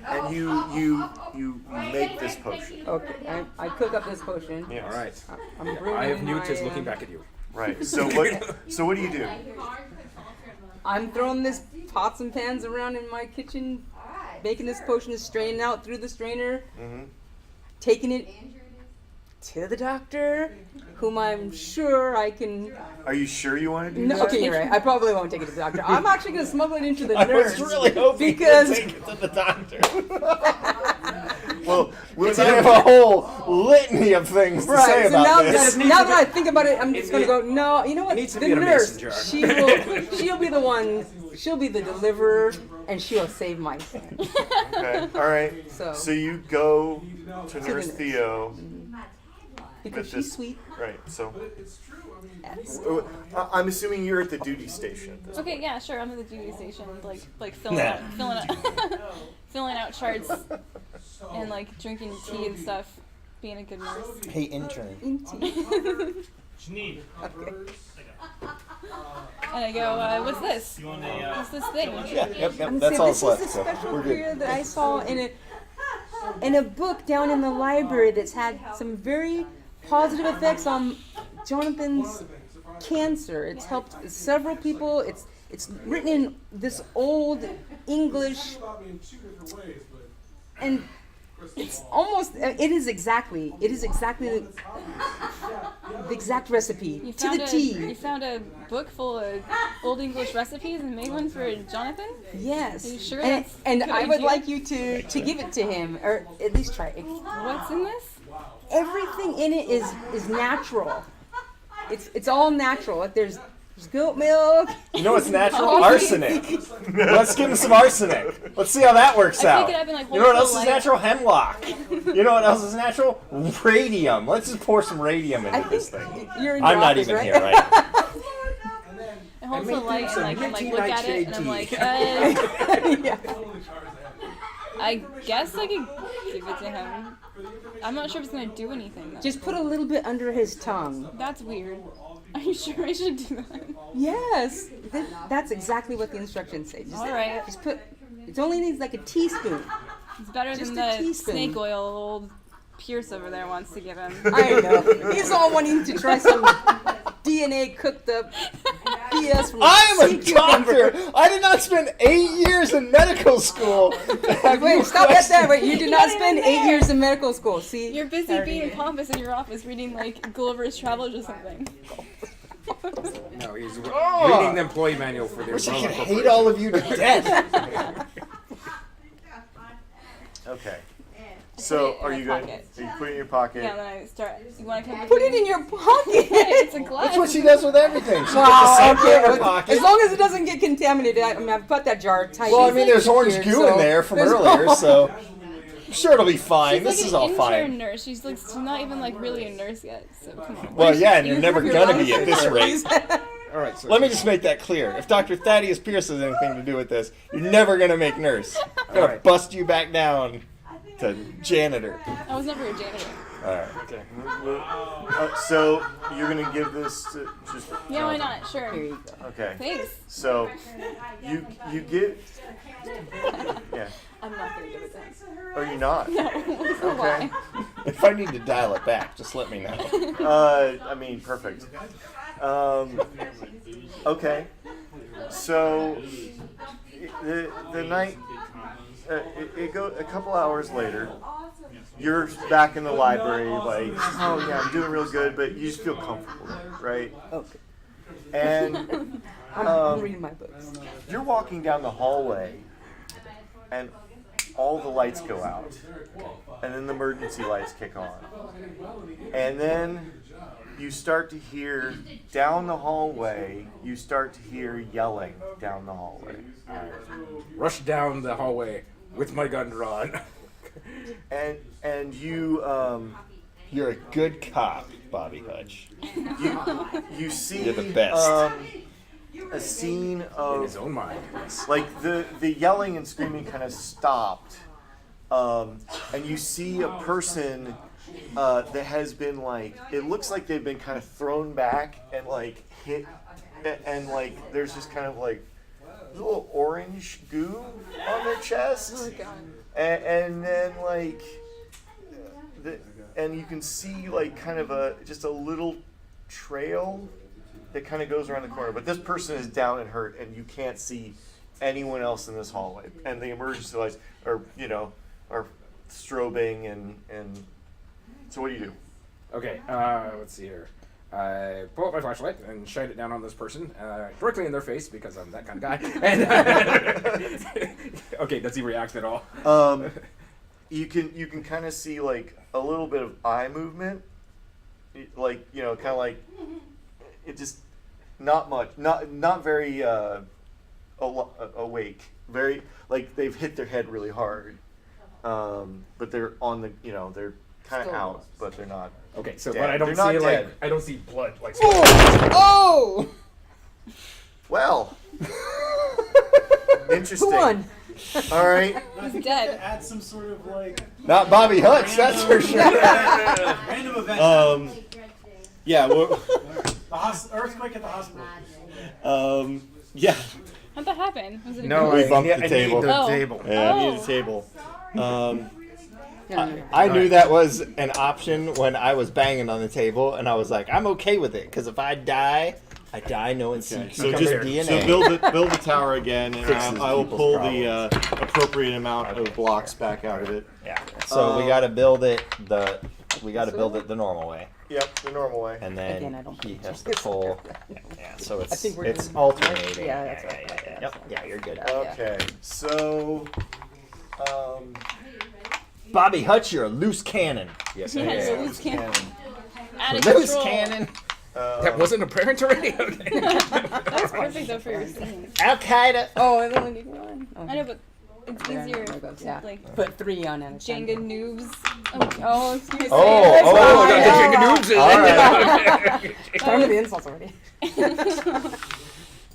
And you make this potion. Okay, I cook up this potion. Yeah. All right. I'm brewing I have Newt my, is looking back at you. Right. So what do you do? I'm throwing this pots and pans around in my kitchen, making this potion, straining out through the strainer, taking it to the doctor, whom I'm sure I can. Are you sure you want to do No, that? okay, you're right. I probably won't take it to the doctor. I'm actually going to smuggle it into the I nurse. was really hoping because you would take it to the doctor. Well, Because I have a whole litany of things to say so about now, this. now that I think about it, I'm just going to go, no, you know what? needs to The be in a nurse, mason jar. she'll be the one, she'll be the deliverer, and she'll save my son. Okay. All right. So you go to the Nurse nurse. Theo. Because But she's sweet. Right. So Yes. I'm assuming you're at the duty station at this Okay, point. yeah, sure. I'm at the duty station, like filling out charts and like drinking tea and stuff, being a good nurse. Hey, intern. Janine, And I go, what's this? you want a What's this thing? Yeah, yep. I'm That's saying all this that's left. is a So special we're beer good. that I saw in a book down in the library that's had some very positive effects on Jonathan's cancer. It's helped several people. It's written in this old English, and it's almost. It is exactly the exact recipe You to found the T. You found a book full of old English recipes and made one for Jonathan? Yes. Are you sure and that's and a good I would idea? like you to give it to him, or at least try it. What's in this? Everything in it is natural. It's all natural. Like there's goat milk. You know what's natural? Oh, Arsenic. Let's give him some arsenic. Let's see how that works I out. think I've been, like, You know what else holding is the light. natural? Hemlock. You know what else is natural? Radium. Let's just pour some radium I into this think thing. you're in I'm your not office, even right? here, right? I hold made the light things and of like minty look at it nightshade and I'm like, tea. Yeah. I guess I could give it to him. I'm not sure if it's gonna do anything though. Just put a little bit under his tongue. That's weird. Are you sure I should do that? Yes, that's exactly what the instructions say. Just, All right. Just put. It only needs like a teaspoon. It's better Just than a the teaspoon. snake oil old Pierce over there wants to give him. I know. He's all wanting to try some DNA cooked up BS from I am sea a cucumber. doctor. I did not spend 8 years in medical school. Wait, stop at that. Wait, you did not Not spend even 8 there. years in medical school. See? You're busy Sorry. being pompous in your office reading like Gulliver's Travels or something. No, he's Oh. reading the employee manual for the Wish I umbrella could hate corporation. all of you to death. Okay. So, it in are my you going? pocket. You put it in your pocket. Yeah, and then I start. You want to come? Put it in your pocket. It's a glass. That's what she does with everything. She Wow, puts the sample in her okay. pocket. As long as it doesn't get contaminated, I mean, I've put that jar tight. Well, I mean, there's orange Secured, goo in so there from there's earlier, no- so I'm sure it'll be fine. She's This like is an all intern fine. nurse. She's like she's not even like really a nurse yet. So come on. Well, yeah, and you're You never have your gonna be at this license, rate. please. All right, so Let me just make that clear. If Dr. Thaddeus Pierce has anything to do with this, you're never gonna make nurse. I'm gonna Alright. bust you back down to janitor. I was never a janitor. All right. Okay. So you're gonna give this to just. Yeah, why not? Sure. Here you go. Okay. Thanks. So you give. Yeah. I'm not gonna give it to him. Are you not? No. Okay. Why? If I need to dial it back, just let me know. I mean, perfect. Okay. So the night it go a couple hours later. You're back in the library, like, oh yeah, I'm doing real good, but you just feel comfortable, right? Okay. And I'm reading my books. you're walking down the hallway, and all the lights go out, and then the emergency lights kick on, and then you start to hear down the hallway. You start to hear yelling down the hallway, rush down the hallway with my gun drawn. and you You're a good cop, Bobby Hutch. you see You're the best. A scene In of his own mind. Yes. like the yelling and screaming kind of stopped, and you see a person that has been like, it looks like they've been kind of thrown back and like hit, and like there's just kind of like little orange goo on their chest, Oh god. and then like and you can see like kind of just a little trail that kind of goes around the corner, but this person is down and hurt, and you can't see anyone else in this hallway, and the emergency lights are strobing, and so what do you do? Okay, let's see here. I pull out my flashlight and shine it down on this person, directly in their face because I'm that kind of guy. And okay, does he react at all? You can kind of see like a little bit of eye movement, like kind of like it just not much, not very awake, very like they've hit their head really hard, but they're on the they're kind of Still out, but they're not. Okay, so Dead. but I don't They're not see dead. I don't see blood like. Oh! Well, interesting. Who won? All right. He's dead. Add some sort of like Not Bobby Hutch, that's for sure. random event. Yeah. Well, The earthquake at the hospital. yeah. How'd that happen? Was it a No, ghost? We bumped the I need table. the Oh. table. Yeah. Oh. I need a table. I knew that was an option when I was banging on the table, and I was like, I'm okay with it, because if I die, I die knowing Okay, so so just just DNA. so build the tower again, and Fixes I will people's pull problems. the appropriate amount of blocks back out of it. Yeah. So we got to build it the normal way, Yep, the normal way. and Again, I then don't he think has to it's pull. fair. Yeah. So I think we're it's doing- alternating. Yeah, that's right. Yeah, Yep. Yeah, you're good. Okay, so Bobby Hutch, you're a loose cannon. Yes, I Yes, am. loose cannon. Out of Loose control. cannon. That wasn't apparent already? Okay. That was perfect though for your scene. Al Qaeda. Oh, I only need one. Oh. I know, but it's There easier. it goes, yeah. Like Put 3 on it. Jenga noobs. Oh, excuse me. Oh, the yeah. Jenga noobs in All right. Time for the insults already.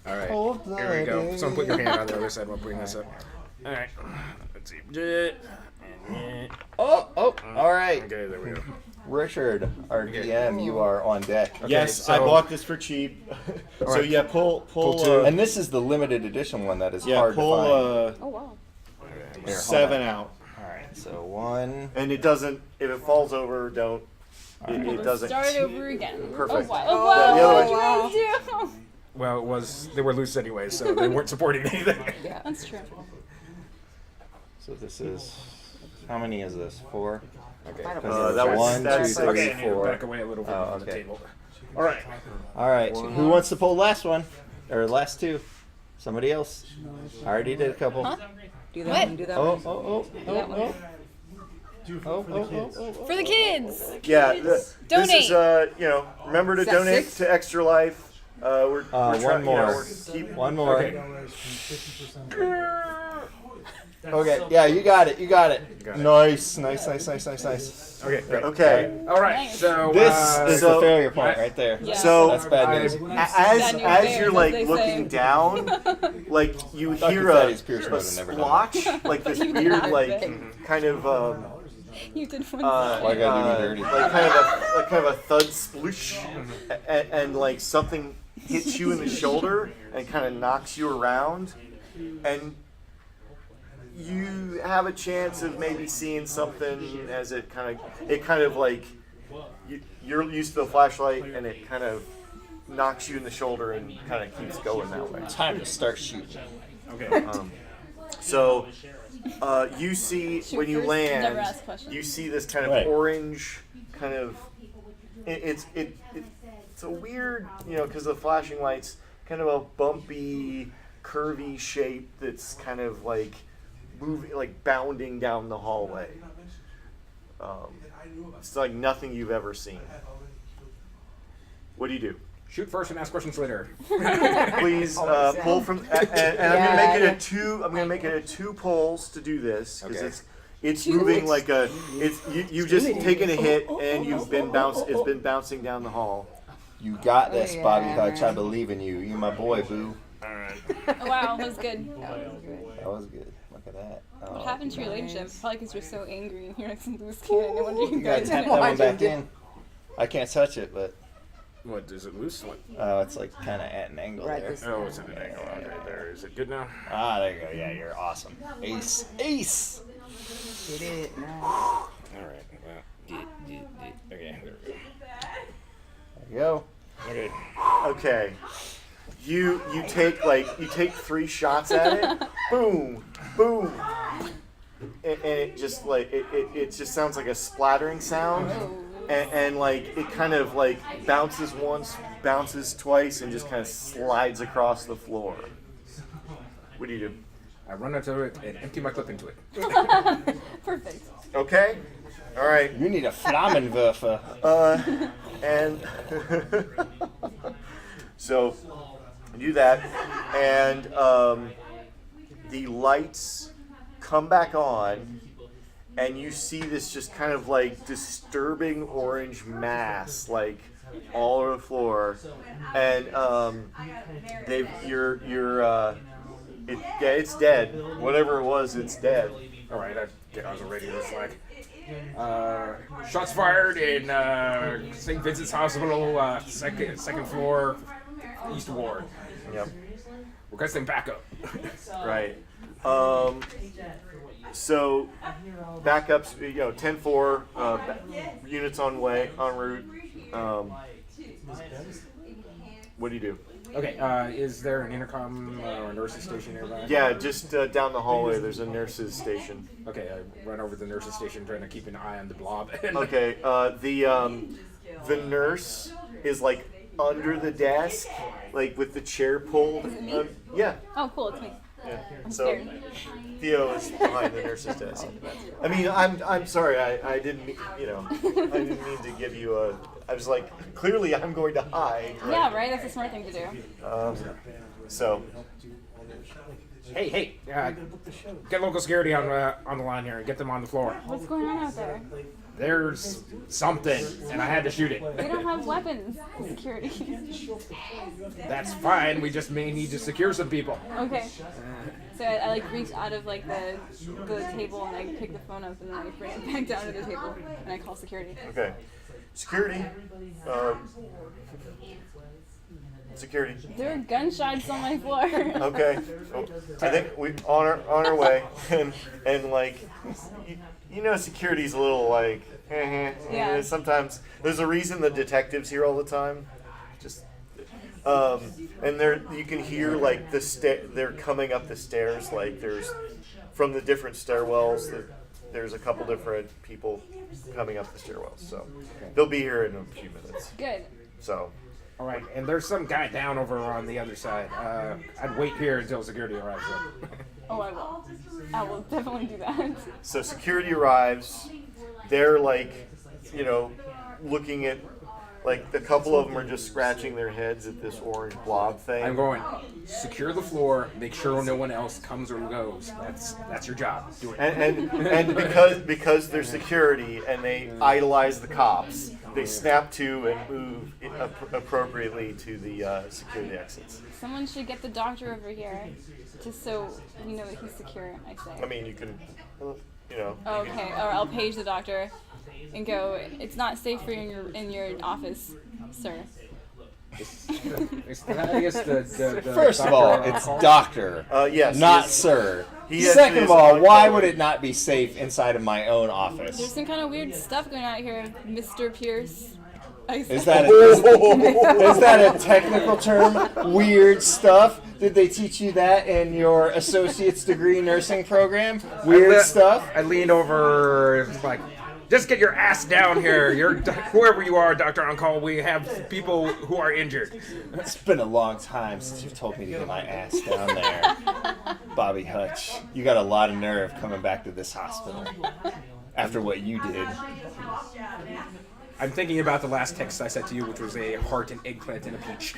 All right. Here we go. Someone put your hand on the other side while bring this up. All right. Let's see. Oh, all right. Okay, there we go. Richard, our DM, you are on deck. yes, so- I bought this for cheap. So right. yeah, pull two. And this is the limited edition one that is yeah, hard pull to find. Oh wow. Here, hold 7 on. out, All right, so 1. and it doesn't. If it falls over, don't. It Let's doesn't. start over again. Perfect. Oh wow. Yeah, Oh the wow. other What did you guys do? Well, they were loose anyway, so they weren't supporting anything. Yeah. That's true. So this is, how many is this? 4? Okay. I don't Because that there's was- 1, 2, that's- 3, okay, Okay, 4. back away a little from Oh, the okay. table. All right. All right, who wants to pull last one? Or last 2? Somebody else? I already did a couple. Huh? Do that What? one. Do that Oh, one. oh, oh, that one. oh, Do it oh, for the oh, kids. oh, oh. For the kids. Yeah, this Donate. is remember to Is that donate 6? to Extralife. We're One trying, more. we're keep. One more. Okay. $50%. Okay, yeah, you got it, you got it. Got it. Nice. Okay, great. Okay. All right, Nice. so This is so- the failure point right there. Yeah. So That's bad news. as Bad news as bears, you're as like they looking say. down, like you Dr. hear Fatty's a Pierce would have never done splotch, like this You weird, got like it. kind of You did one. Why gotta do me dirty? like kind of a thud sploosh, and like something hits you in the shoulder and kind of knocks you around, and you have a chance of maybe seeing something as it kind of like you're used to the flashlight and it kind of knocks you in the shoulder and kind of keeps going that way. Time to start shooting. Okay. So you see Shoot when you first, land, never ask questions. you see this kind of Right. orange kind of. It's a weird, because the flashing lights, kind of a bumpy, curvy shape that's kind of like moving, like bounding down the hallway. It's like nothing you've ever seen. What do you do? Shoot first and ask questions later. Please pull from, and I'm gonna make it a 2. I'm gonna make it a 2 pulls to do this because Okay. it's moving like a. It's you've just taken a hit and you've been It's been bouncing down the hall. You got this, Yeah, Bobby Hutch. I man. believe in you. You my boy, boo. All right. Oh, wow, that was good. That was good. Look at that. Oh. What happened to your relationship? Probably because you're so angry and you're like some loose cannon. No wonder you You gotta guys tap didn't that one watch back it. in. I can't touch it, but What, is it loose? What? it's like kind of at an angle Right, there. this- Oh, it's at an angle. Okay, there. Is it good now? Ah, there you go. Yeah, you're awesome. Ace. Ace. Did it. Nice. All right. Well, okay, there we go. There you go. Okay. Okay. You take 3 shots at it. Boom, boom, and it just like it just sounds like a splattering sound, and like it kind of like bounces once, bounces twice, and just kind of slides across the floor. What do you do? I run up to it and empty my clip into it. Perfect. Okay. All right. You need a Flammenwerfer. And so you do that, and the lights come back on, and you see this just kind of like disturbing orange mass like all over the floor, and it's dead. Whatever it was, it's dead. All right, I get on the radio. It's like, shots fired in St. Vincent's Hospital, second floor, East Ward. Yep. Requesting backup. Right. So backups, 10-4, units on route. What do you do? Okay, is there an intercom or a nurse's station nearby? Yeah, just down the hallway. There's a nurse's station. Okay, I run over to the nurse's station trying to keep an eye on the blob. Okay, the nurse is like under the desk, like with the chair pulled. Is it me? Yeah. Oh, cool, it's me. Yeah. I'm So scared. Theo is behind the nurse's desk. I mean, I'm sorry. I didn't I didn't mean to give you a. I was like, clearly I'm going to hide. Yeah, right? That's a smart thing to do. So. Hey, get local security on the line here and get them on the floor. What's going on out there? There's something, and I had to shoot it. We don't have weapons. Security. That's fine. We just may need to secure some people. Okay. So I like reach out of like the table and I pick the phone up and then I bring it back down to the table and I call security. Okay. Security. Security. There are gunshots on my floor. Okay. Oh, I think we on our way, and like, security's a little like, Yeah. Sometimes there's a reason the detectives here all the time. Just, and you can hear like they're coming up the stairs. Like there's from the different stairwells. There's a couple different people coming up the stairwells. So they'll be here in a few minutes. Good. So. All right, and there's some guy down over on the other side. I'd wait here until security arrives. Oh, I will. I will definitely do that. So security arrives. They're like, looking at, like, a couple of them are just scratching their heads at this orange blob thing. I'm going, secure the floor, make sure no one else comes or goes. That's your job. Do it. And because they're security and they idolize the cops, they snap to and move appropriately to the security exits. Someone should get the doctor over here, just so we know that he's secure. I say. I mean, you can, Okay, or I'll page the doctor, and go. It's not safe for you in your office, sir. First of all, it's doctor, yes, not sir. He Second of all, why would it not be safe inside of my own office? There's some kind of weird stuff going on here, Mr. Pierce. Is that a technical term? Weird stuff? Did they teach you that in your associate's degree nursing program? Weird stuff? I leaned over, like, just get your ass down here. Whoever you are, Doctor On Call, we have people who are injured. It's been a long time since you've told me to get my ass down there. Bobby Hutch, you got a lot of nerve coming back to this hospital after what you did. I'm thinking about the last text I sent to you, which was a heart, an eggplant, and a peach.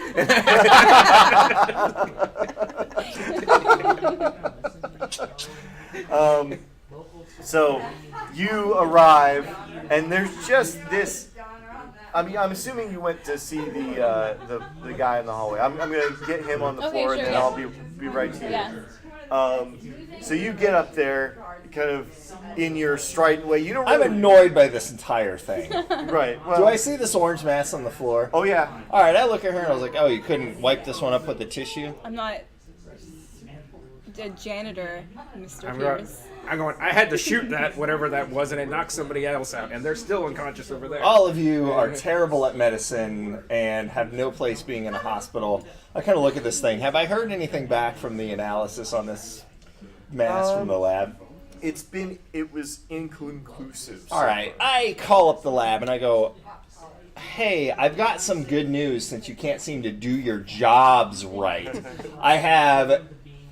So you arrive, and there's just this. I mean, I'm assuming you went to see the guy in the hallway. I'm gonna get him on the floor, and then I'll be right to you. Yeah. So you get up there, kind of in your strident way. You don't. I'm Really, annoyed by this entire thing. right. Well, Do I see this orange mass on the floor? Oh yeah. All right, I look at her and I was like, "Oh, you couldn't wipe this one up with the tissue?" I'm not a janitor, Mr. Pierce. I'm going, I had to shoot that, whatever that was, and it knocked somebody else out, and they're still unconscious over there. All of you are terrible at medicine and have no place being in a hospital. I kind of look at this thing. Have I heard anything back from the analysis on this mass from the lab? It was inconclusive. All right, I call up the lab and I go, "Hey, I've got some good news since you can't seem to do your jobs right. I have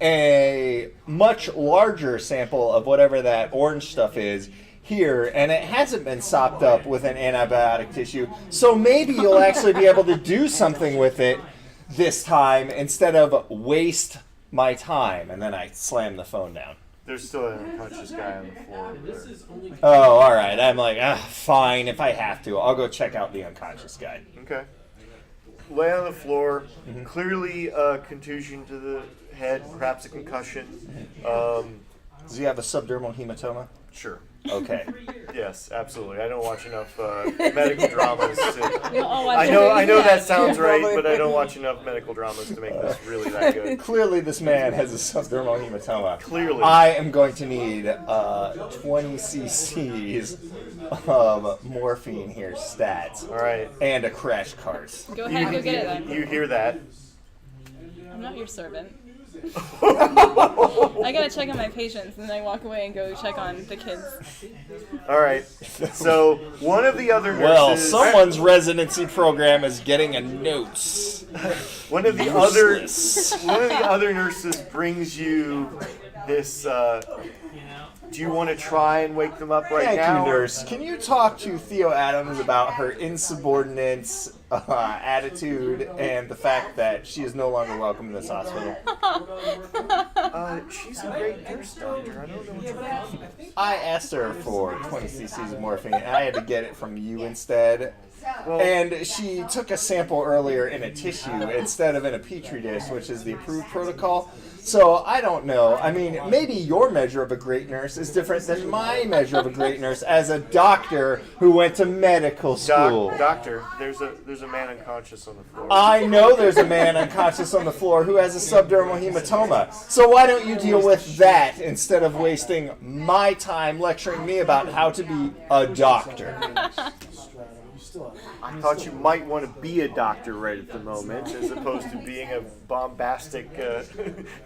a much larger sample of whatever that orange stuff is here, and it hasn't been sopped up with an antibiotic tissue, so maybe you'll actually be able to do something with it this time instead of waste my time." And then I slam the phone down. There's still an unconscious guy on the floor. Oh, all right. I'm like, fine. If I have to, I'll go check out the unconscious guy. Okay. Lay on the floor. Clearly a contusion to the head, perhaps a concussion. Does he have a subdermal hematoma? Sure. Okay. Yes, absolutely. I don't watch enough medical dramas. We'll all watch I know everything. that sounds right, but I don't watch enough medical dramas to make this really that good. Clearly, this man has a subdermal hematoma. Clearly. I am going to need 20 cc's of morphine here, stats. All right. And a crash cart. Go ahead and go get it then. You hear that? I'm not your servant. I gotta check on my patients, and then I walk away and go check on the kids. All right. So one of the other nurses. Well, someone's residency program is getting a note. One of the other nurses brings you this. Do you want to try and wake them up right Thank now? you, nurse. Can you talk to Theo Adams about her insubordinate attitude and the fact that she is no longer welcome in this hospital? She's a great nurse, doctor. I don't know what you're talking about. I asked her for 20 cc's of morphine, and I had to get it from you instead. Well, And she took a sample earlier in a tissue instead of in a petri dish, which is the approved protocol. So I don't know. I mean, maybe your measure of a great nurse is different than my measure of a great nurse as a doctor who went to medical school. Doctor, there's a man unconscious on the floor. I know there's a man unconscious on the floor who has a subdermal hematoma. So why don't you deal with that instead of wasting my time lecturing me about how to be a doctor? I thought you might want to be a doctor right at the moment, as opposed to being a bombastic.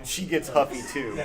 She gets huffy too.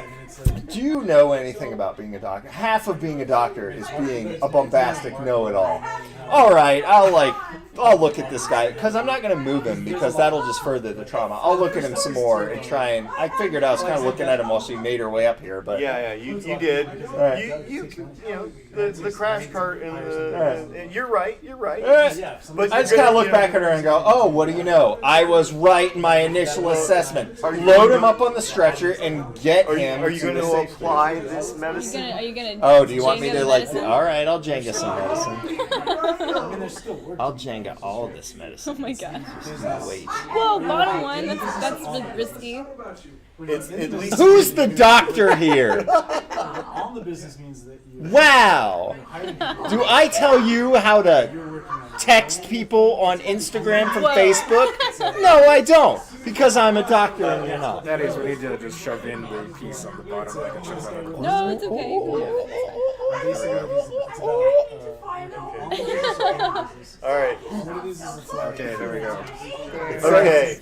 Do you know anything about being a doctor? Half of being a doctor is being a bombastic know-it-all. All right, I'll look at this guy because I'm not going to move him because that'll just further the trauma. I'll look at him some more and try and. I figured I was kind of looking at him while she made her way up here, but Yeah, you did. Right. You know the crash cart and the. And you're right. But I just kind of look back at her and go, "Oh, what do you know? I was right in my initial assessment. Load him up on the stretcher and get him." Are you going to safe apply this medicine? Are you gonna? Oh, do you want me Jenga to the like? medicine? All right, I'll Jenga some medicine. I'll Jenga all this medicine. Oh my god. Wait. Whoa, bottom line. That's really risky. It's at least. Who's the doctor here? All the business means that you. Wow. Do I tell you how to text people on Instagram from Whoa. Facebook? No, I don't. Because I'm a doctor and you're not. That is, we need to just shove in the piece on the bottom like a chip on the No, it's All right. Okay, there we go. Okay.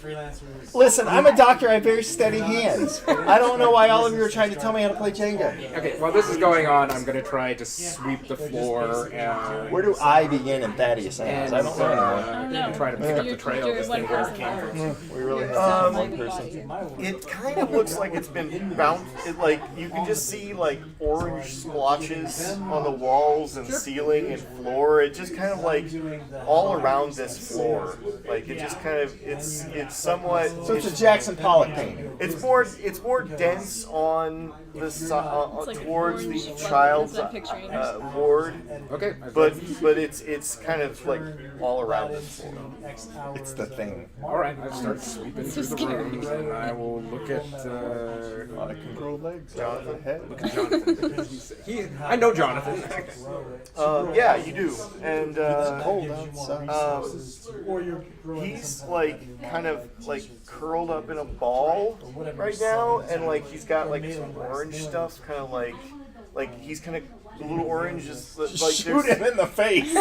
Listen, I'm a doctor. I have very steady hands. I don't know why all of you are trying to tell me how to play Jenga. Okay, while this is going on, I'm going to try to sweep the floor and... Where do I begin and Thaddeus ends? I don't know anymore. Try to pick up the trail You're this one thing where it person. came from. We really have one person. It kind of looks like it's been bounced. Like you can just see like orange splotches on the walls and ceiling and floor. It just kind of like all around this floor. Like it just kind of it's somewhat. So it's a Jackson Pollock painting. It's more dense on the like towards orange the one, child's that's what I'm picturing. ward, Okay. but it's kind of like all around the floor. It's the thing. Alright, I start sweeping through the rooms and I will look at... I can grow legs. Jonathan. Head. Jonathan. I know Jonathan. Yeah, you do, and Cold outside. he's like kind of like curled up in a ball right now, and like he's got like some orange stuff, kind of like he's kind of a little orange, is like Shoot there's- him in the face.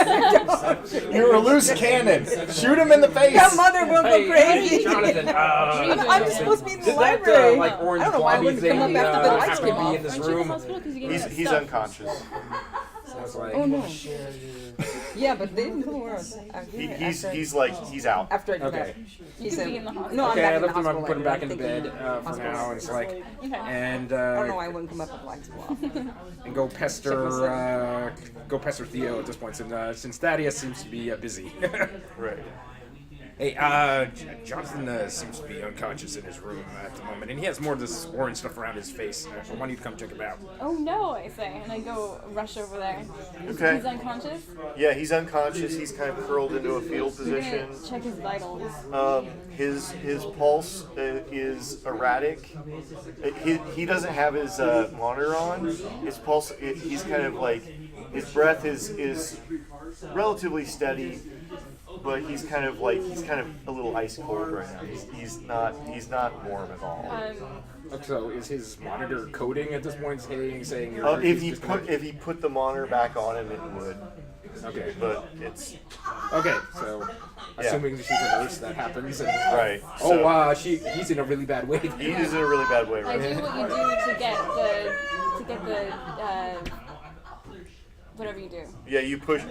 You're a loose cannon. Shoot him in the face. Your mother will go Hey, crazy. Jonathan, I'm just supposed to be in the did that library. like orange I don't know why I blobby wouldn't thing come up after the lights happen to came be off. in this Aren't you in the room? hospital 'cause you get he's stuff? unconscious. So I was like, Oh no. Yeah, but they didn't come around. He's out. After I did Okay. that. He You could said, be in the hospital. no, I'm okay, back I in the left him, hospital. I'm putting him back in I'm bed thinking for hospital. now. It's like, Okay. and I don't know why I wouldn't come up with lights go off. and go pester Theo at this point since Thaddeus seems to be busy. Right. Hey, Jonathan seems to be unconscious in his room at the moment, and he has more of this orange stuff around his face. I want you to come check him out. Oh no, I say, and I go rush over there. Okay. He's unconscious. Yeah, he's unconscious. He's kind of curled into a fetal You're position. gonna check his vitals. His pulse is erratic. He doesn't have his monitor on. His pulse, he's kind of like His breath is relatively steady, but he's kind of a little ice cold right now. He's not warm at all. So is his monitor coding at this point saying your If he put the monitor back on him, it would. Okay. But it's okay. So assuming she's a nurse, that happens. And, right. Oh, he's in a really bad way. He's in a really bad way I right do now. what you do to get the whatever you do. Yeah, you push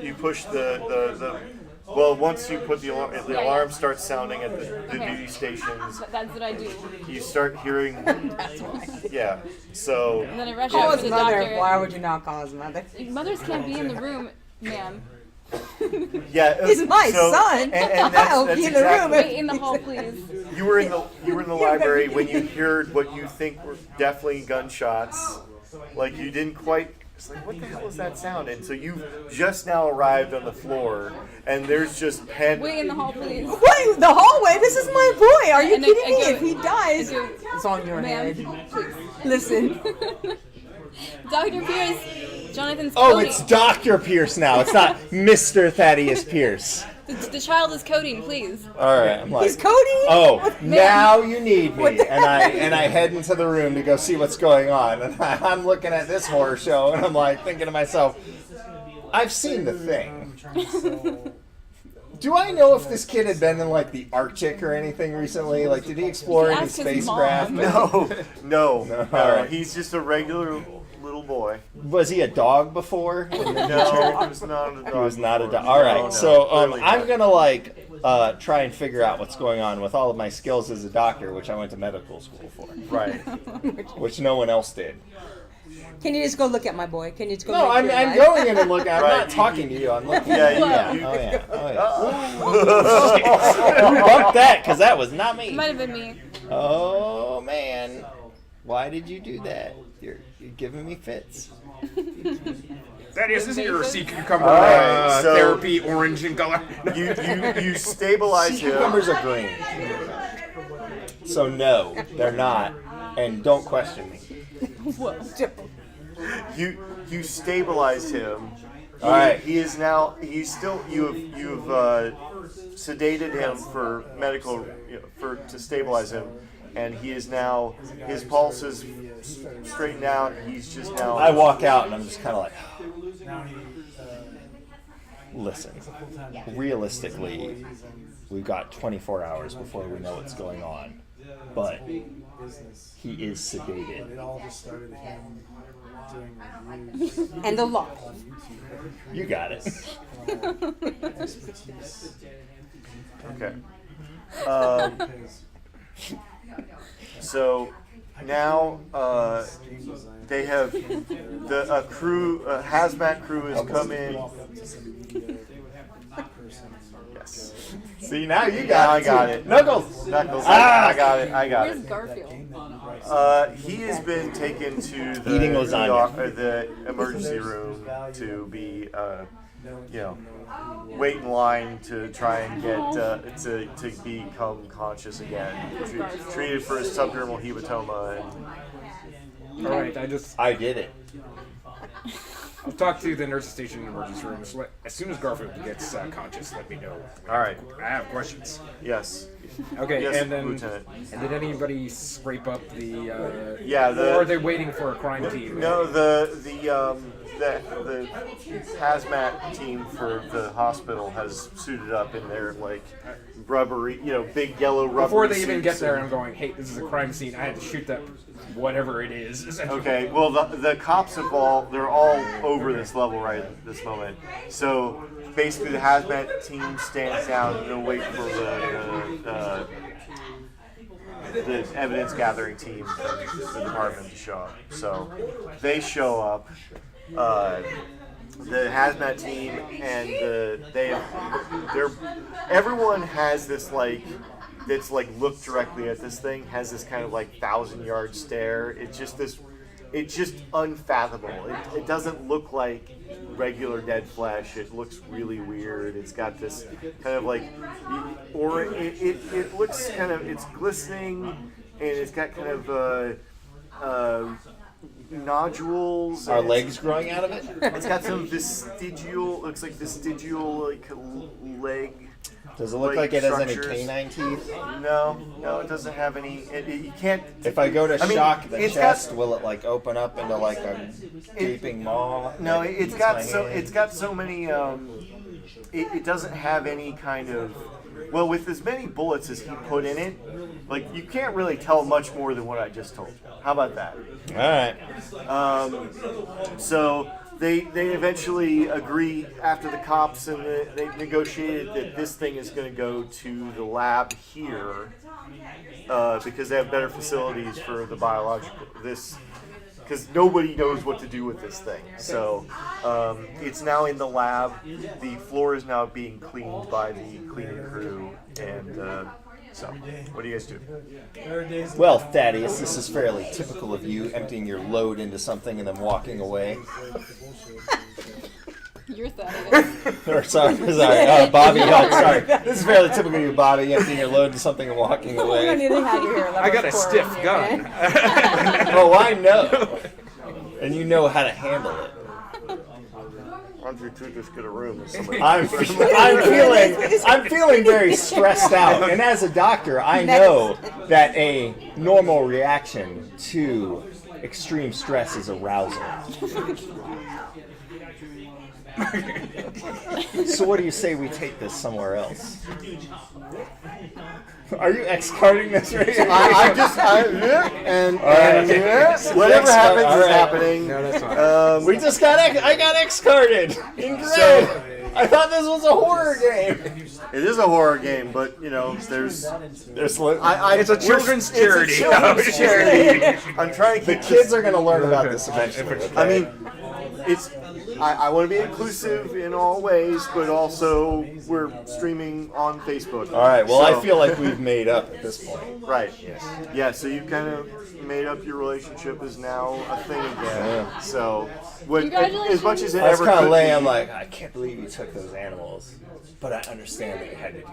the. Well, once you put the alarm starts sounding at the duty stations. That's what I do. You start hearing. Yeah. So. And then I rush Call out to his the mother. doctor. Why would you not call his mother? Mothers can't be in the room, ma'am. Yeah. He's my son. And I'll that's be in the room. Wait in the hall, please. You were in the library when you heard what you think were definitely gunshots. Like you didn't quite. It's like, what the hell is that sound? And so you've just now arrived on the floor, and there's just pen. Wait in the hall, please. Wait, the hallway? This is my boy. Are you And kidding I me? go- If he dies, I go, it's on your ma'am, head. please. Listen. Dr. Pierce, Jonathan's Oh, coding. it's Dr. Pierce now. It's not Mr. Thaddeus Pierce. The child is coding, please. All right, I'm like, He's coding? oh, now you need me, and I head into the room to go see what's going on, and I'm looking at this horror show, and I'm like thinking to myself, I've seen The Thing. Do I know if this kid had been in like the Arctic or anything recently? Like, did he explore any Ask his spacecraft? mom. No. All right. He's just a regular little boy. Was he a dog before? No, he was not a dog. He was not a before. dog. All right, No, so clearly I'm not. gonna like try and figure out what's going on with all of my skills as a doctor, which I went to medical school for, Right. which no one else did. Can you just go look at my boy? Can you just go No, make I'm your life? going in and looking. I'm Right. not talking to you. I'm looking. Yeah, at you- Oh yeah. Oh yeah. Who bumped that? Because that was not It me. might have been me. Oh man, why did you do that? You're giving me fits. Thaddeus, isn't your sea cucumber Alright, so- therapy orange in color? You stabilize Sea him. cucumbers are green. So no, they're not, and don't question me. You stabilize him. All right. He is now. He's still. You've sedated him for medical to stabilize him, and he is now. His pulse is straightened out. He's just now. I walk out and I'm just kind of like, listen. Realistically, we've got 24 hours before we know what's going on, but he is sedated. It all just started him doing reviews And the law. on YouTube. You got it. Expertise. Okay. Because So now game design. they have a crew, a hazmat crew has come in. Walk up to some media person. Yes. See, now you Now got I it. got too. it. Knuckles. Knuckles. Ah! I got it. I got Where's it. Garfield? He has been taken to the Eating lasagna. the emergency room to be, wait in line to try and get to become conscious again. Treated for his subdermal hematoma. And Alright, I did it. I'll talk to the nurse's station in the emergency room. So as soon as Garfield gets conscious, let me know. all right. I have questions. Yes. Okay, Yes, and then Lieutenant. and did anybody scrape up the? Yeah, or are they waiting for a crime team? No, the hazmat team for the hospital has suited up in their like rubbery, big yellow rubber. Before they even get there, I'm going, hey, this is a crime scene. I had to shoot that, whatever it is. essentially. Okay, well the cops they're all over this level right at this moment. So basically the hazmat team stands down and they'll wait for the evidence gathering team from the department to show up. So they show up. The hazmat team and everyone has this that's looked directly at this thing, has this kind of 1,000-yard stare. It's just unfathomable. It doesn't look like regular dead flesh. It looks really weird. It's got this kind of it looks kind of, it's glistening, and it's got kind of nodules. Are and legs growing out of it? It's got some vestigial, looks like vestigial, like leg. Does it look like it has any structures. canine teeth? No, it doesn't have any. You can't. If I go to I mean, shock the it's chest, got- will it like open up into like a gaping maw? No, that it's eats got my so hand? it's got so many. It doesn't have any kind of. Well, with as many bullets as he put in it, like you can't really tell much more than what I just told you. How about that? All right. So they eventually agree after the cops and they negotiated that this thing is going to go to the lab here because they have better facilities for the biological this. Because nobody knows what to do with this thing. So it's now in the lab. The floor is now being cleaned by the cleaning crew. And so, what do you guys do? Well, Thaddeus, this is fairly typical of you, emptying your load into something and then walking away. You're Thaddeus. Or sorry, Bobby. Oh, sorry. This is fairly typical of you, Bobby, emptying your load into something and walking away. I got a stiff gun. Oh, I know. And you know how to handle it. Why don't you two just get a room with somebody? I'm feeling very stressed out. And as a doctor, I know that a normal reaction to extreme stress is arousal. So what do you say we take this somewhere else? Are you X-carding this right now? Whatever happens All is right. happening. No, that's fine. We just got I got X-carded in grid. I thought this was a horror game. It is a horror game, but there's It's a children's charity. It's a children's charity. I'm trying to The keep kids are going to learn about this eventually. Okay? I mean, it's. I want to be inclusive in all ways, but also we're streaming on Facebook. all right. Well, So- I feel like we've made up at this point. Right. Yeah. So you kind of made up your relationship is now a thing again. Yeah. So, Congratulations. as much as it I was ever kind could of laying. be, I'm like, I can't believe you took those animals, but I understand that you had to do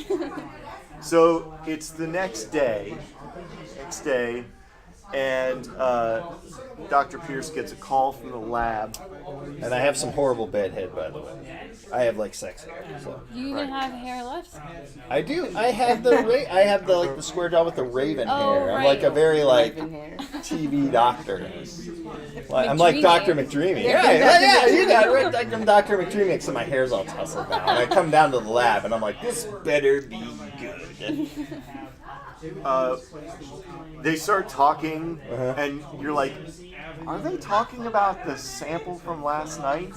your job. So it's the next day, and Dr. Pierce gets a call from the lab. And I have some horrible bedhead, by the way. I have like sex hair. So You even have hair left? I do. I have the like the square jaw with the raven Oh, hair. I'm right. like a very like Raven hair. TV doctor. Like, I'm like McDreamy. Dr. McDreamy. Yeah, you got it. Right. Like I'm Dr. McDreamy, except my hair's all tousled now. And I come down to the lab and I'm like, this better be good. They start talking, Uh-huh. and you're like, are they talking about the sample from last night?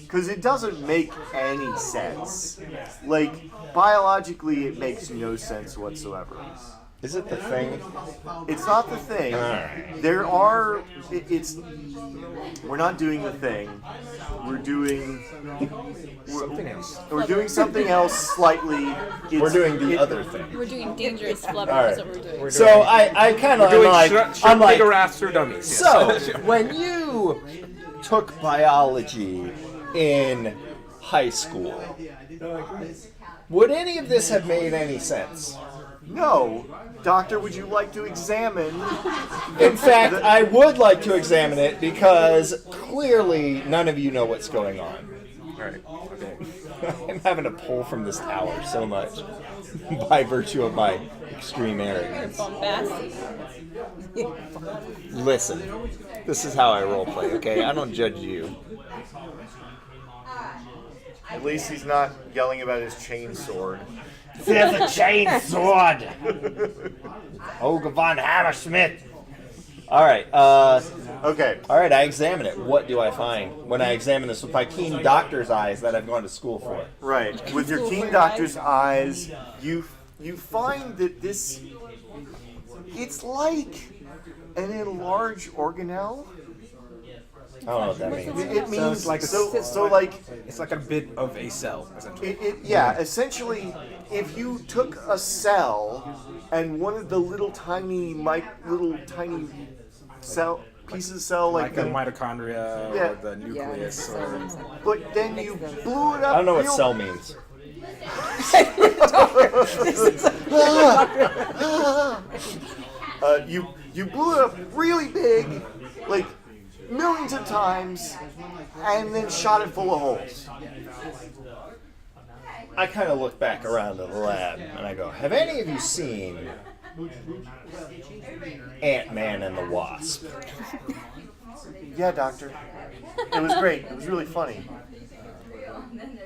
Because it doesn't make any sense. Like, biologically, it makes no sense whatsoever. Is it the thing? It's not the thing. Alright. There are. We're not doing the thing. We're doing. Something else. We're doing something else slightly. We're doing the other thing. We're doing dangerous flubber. All That's right. what we're doing. So I kind of Doing I'm like bigger ass for dummies. So, Yes. when you took biology in high school, would any of this have made any sense? No, doctor. Would you like to examine? In fact, I would like to examine it because clearly none of you know what's going on. Alright, okay. I'm having to pull from this tower so much by virtue of my extreme arrogance. Bombastic. Listen, this is how I roleplay, okay? I don't judge you. At least he's not yelling about his chain sword. There's a chain sword! Olga von Hammersmith! Alright, Okay. alright, I examine it. What do I find when I examine this with my keen doctor's eyes that I've gone to school for? Right. With your keen doctor's eyes, you find that this. It's like an enlarged organelle. I don't know what that means. It means it's like a- so like It's like a bit of a cell, essentially. essentially, if you took a cell and one of the little tiny cell pieces of cell Like the the, mitochondria Yeah. or the nucleus. Or, but then you blew it up. I don't know what real- cell means. You blew it up really big, like millions of times, and then shot it full of holes. I kind of look back around the lab and I go, have any of you seen Ant-Man and the Wasp? Yeah, Doctor. It was great. It was really funny.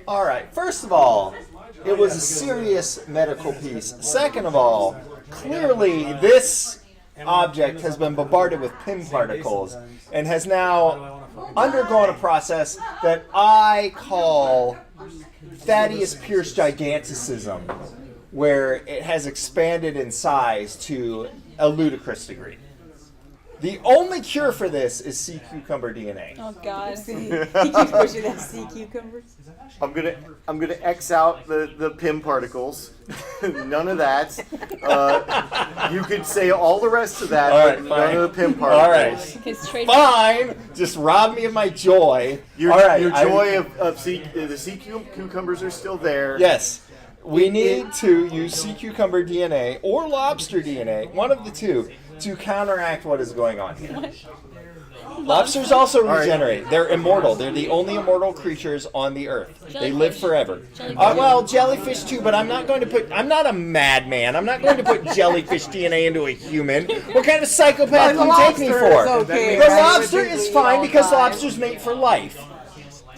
All right, first of all, it was a serious medical piece. Second of all, clearly this object has been bombarded with PIM particles and has now undergone a process that I call Thaddeus Pierce giganticism, where it has expanded in size to a ludicrous degree. The only cure for this is sea cucumber DNA. Oh God. He keeps pushing that sea cucumbers. I'm gonna X out the PIM particles. None of that. You could say all the rest of that, All right, but fine. none of the PIM particles. All right. Because trade Fine. Just rob me of my joy. Your, All right. your joy of the sea cucumbers are still there. Yes. We need to use sea cucumber DNA or lobster DNA, one of the two, to counteract what is going on here. Lobsters also regenerate. They're immortal. They're the only immortal creatures on the earth. They live forever. Well, jellyfish too, but I'm not a madman. I'm not going to put jellyfish DNA into a human. What kind of psychopath do you take me for? The lobster is fine because lobsters mate for life.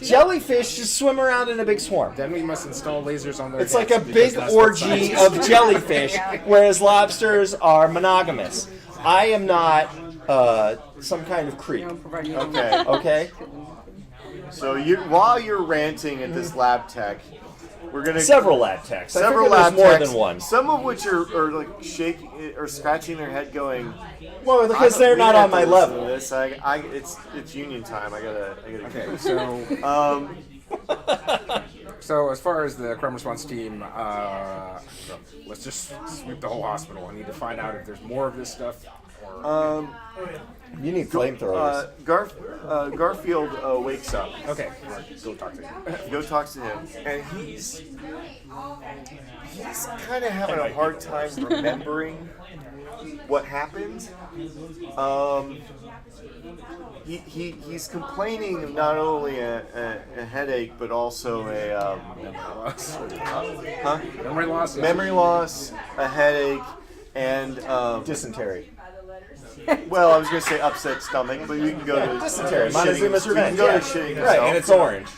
Jellyfish just swim around in a big swarm. Then we must install lasers on their It's like heads a because big that's what orgy scientists of jellyfish, whereas lobsters are monogamous. I am not some kind of creep. Okay. Okay? So while you're ranting at this lab tech, we're gonna Several lab techs. several I lab figure there's more techs, than one. Some of which are like shaking or scratching their head, going. Well, because they're not on my level. This. It's union time. I gotta. Okay, so so as far as the crime response team, let's just sweep the whole hospital. I need to find out if there's more of this stuff. Or... You need flamethrowers. Garfield wakes up. Okay, go talk to him. Go talk to him, and he's kind of having a hard time remembering what happened. He's complaining of not only a headache but also a Memory loss. memory loss, a headache, and Dysentery. well, I was going to say upset stomach, but you can go to Dysentery. shitting- Montezuma's you can revenge. go Yeah. to shitting Right, yourself. and it's orange.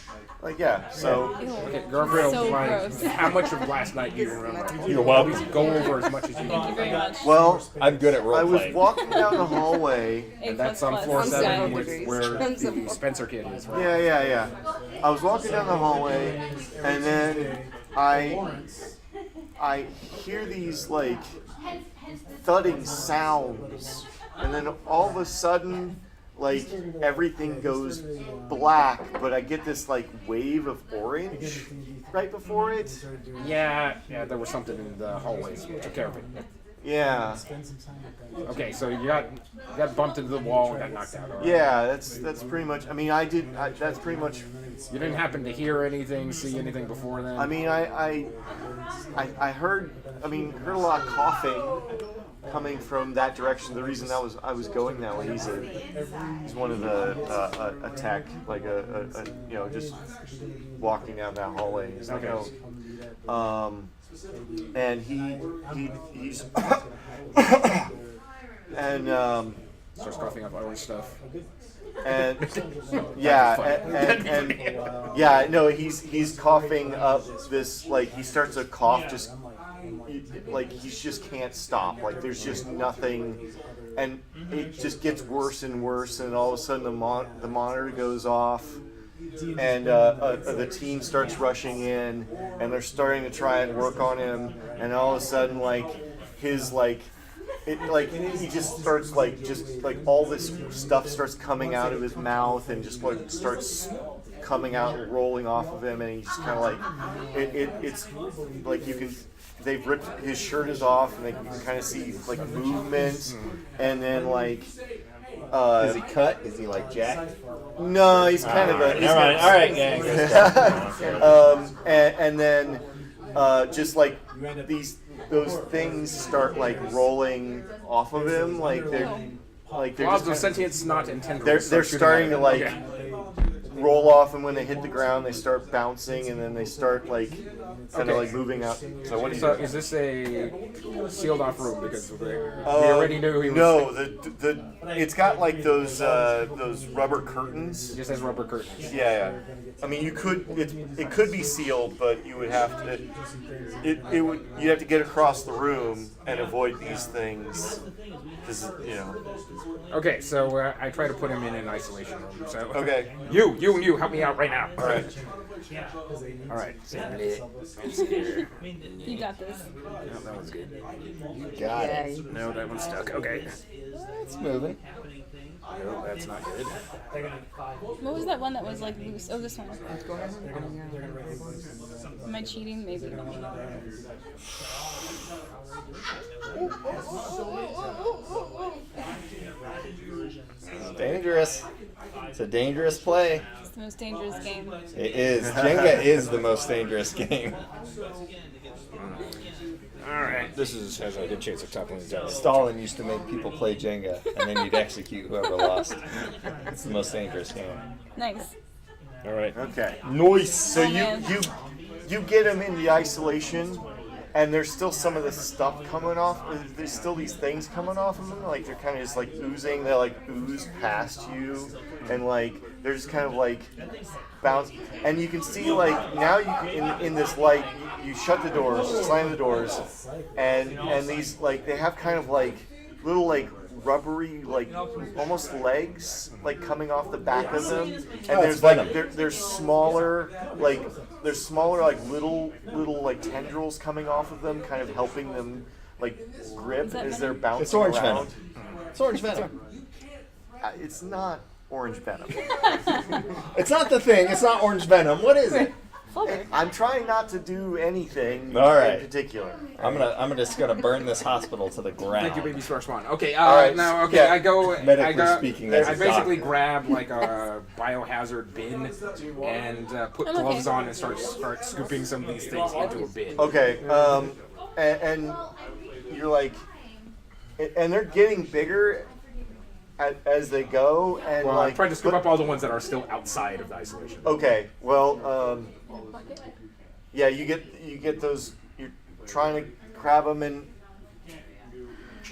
Like yeah, so Okay, Garfield, So fine. gross. How much of last night do you remember? You're welcome. Please go over as much as you Thank you can. very much. well, I'm good at I was role-playing. walking down the hallway. A And that's plus on plus. floor I'm 7 sorry. with where the Spencer kid is. Right? Yeah. I was walking down the hallway, and then I hear these like thudding sounds, and then all of a sudden, like everything goes black, but I get this like wave of orange right before it. Yeah, there was something in the hallways. We took care of it. Yeah, Okay, so you got bumped into the wall and got knocked out. All right. yeah. That's pretty much. I mean, that's pretty much. You didn't happen to hear anything, see anything before then? I mean, I heard. I mean, heard a lot of coughing coming from that direction. The reason I was going that way. He's one of the a tech, like a just walking down that hallway. He's like, and he's and Starts coughing up orange stuff. and no, he's coughing up this, like he starts to cough just like he just can't stop, like there's just nothing, and it just gets worse and worse, and all of a sudden the monitor goes off, and the team starts rushing in, and they're starting to try and work on him, and all of a sudden like his he just starts like all this stuff starts coming out of his mouth and just like starts coming out and rolling off of him, and he's just kind of like it's like they've ripped his shirt is off, and you can kind of see like movement, and then like Is he cut? Is he like jacked? no, he's kind of a Never mind. All right, gang. and then just like those things start like rolling off of him, like they're Like they're Laws just of sentience not intended. they're starting to like roll off, and when they hit the ground, they start bouncing, and then they start like kind of like moving out. So what do you So do? is this a sealed off room because we already knew he was? No, it's got like those rubber curtains. It just has rubber curtains. Yeah. I mean, it could be sealed, but you would have to you'd have to get across the room and avoid these things, because Okay, so I try to put him in an isolation room. So Okay. you help me out right now. All right. All right. You got this. No, that one's good. Got it. No, that one's stuck. Okay. It's moving. No, that's not good. What was that one that was like loose? Oh, this one. Am I cheating? Maybe. It's dangerous. It's a dangerous play. It's the most dangerous game. It is. Jenga is the most dangerous game. All right. This has a good chance of toppling the down. Stalin used to make people play Jenga, and then he'd execute whoever lost. It's the most dangerous game. Nice. All right. Okay. Nice. So you get them in the isolation, and there's still some of the stuff coming off. There's still these things coming off of them. Like they're kind of just like oozing. They like ooze past you, and like they're just kind of like bounce. And you can see like now you can, in this light, you shut the doors, slam the doors, and these like they have kind of like little like rubbery like almost legs like coming off the back of them, and there's like there's smaller like little like tendrils coming off of them, kind of helping them like grip as they're bouncing It's orange around. venom. It's orange venom. It's not orange venom. It's not the thing. It's not orange venom. What is it? I'm trying not to do anything All right. in particular. I'm just gonna burn this hospital to the ground. Thank you, baby Star Spawn. Okay, right, now, yeah. I go. Medically speaking, as I a basically doctor. grab like a biohazard bin and put I'm okay. gloves on and start scooping some of these things into a bin. Okay, and you're like, and they're getting bigger as they go, and Well, like I'm trying to scoop up all the ones that are still outside of the isolation. Okay, well, yeah, you get those. You're trying to grab them, and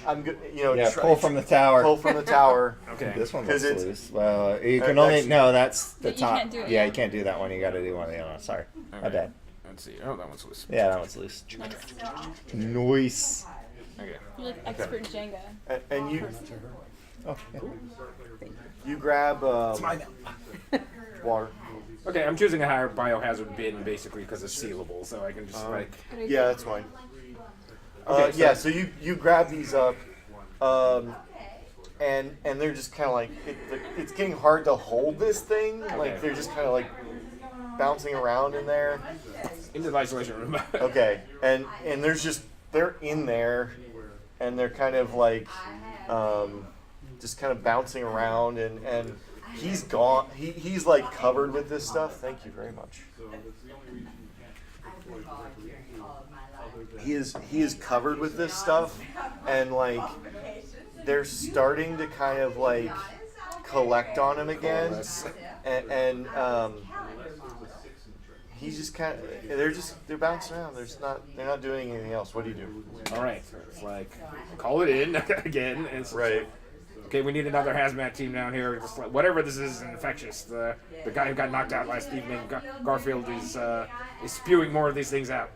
I'm good. Yeah, pull from the tower. Pull from the tower. Okay. This one 'Cause looks it's- loose. Well, you can only that's the You top. can't do it, Yeah, yeah. you can't do that one. You got to do one of the other ones. Sorry, my bad. Let's see. Oh, that one's loose. Yeah, that one's loose. Nice. Okay. You're like expert Jenga. And you Oh, yeah. you grab water. Okay, I'm choosing a higher biohazard bin basically because it's sealable, so I can just like. Yeah, that's fine. Okay, yeah, so you grab these up, and they're just kind of like it's getting hard to hold this thing. Like they're just kind of like bouncing around in there. Into the isolation room. Okay, and they're in there, and they're kind of like just kind of bouncing around, and he's gone. He's like covered with this stuff. Thank you very much. He is covered with this stuff, and like they're starting to kind of like collect on him again, and he's just kind of they're bouncing around. They're not doing anything else. What do you do? All right, so it's like call it in again. It's Right. Okay, we need another hazmat team down here. Just like, whatever this is infectious. The guy who got knocked out last evening, Garfield, is spewing more of these things out.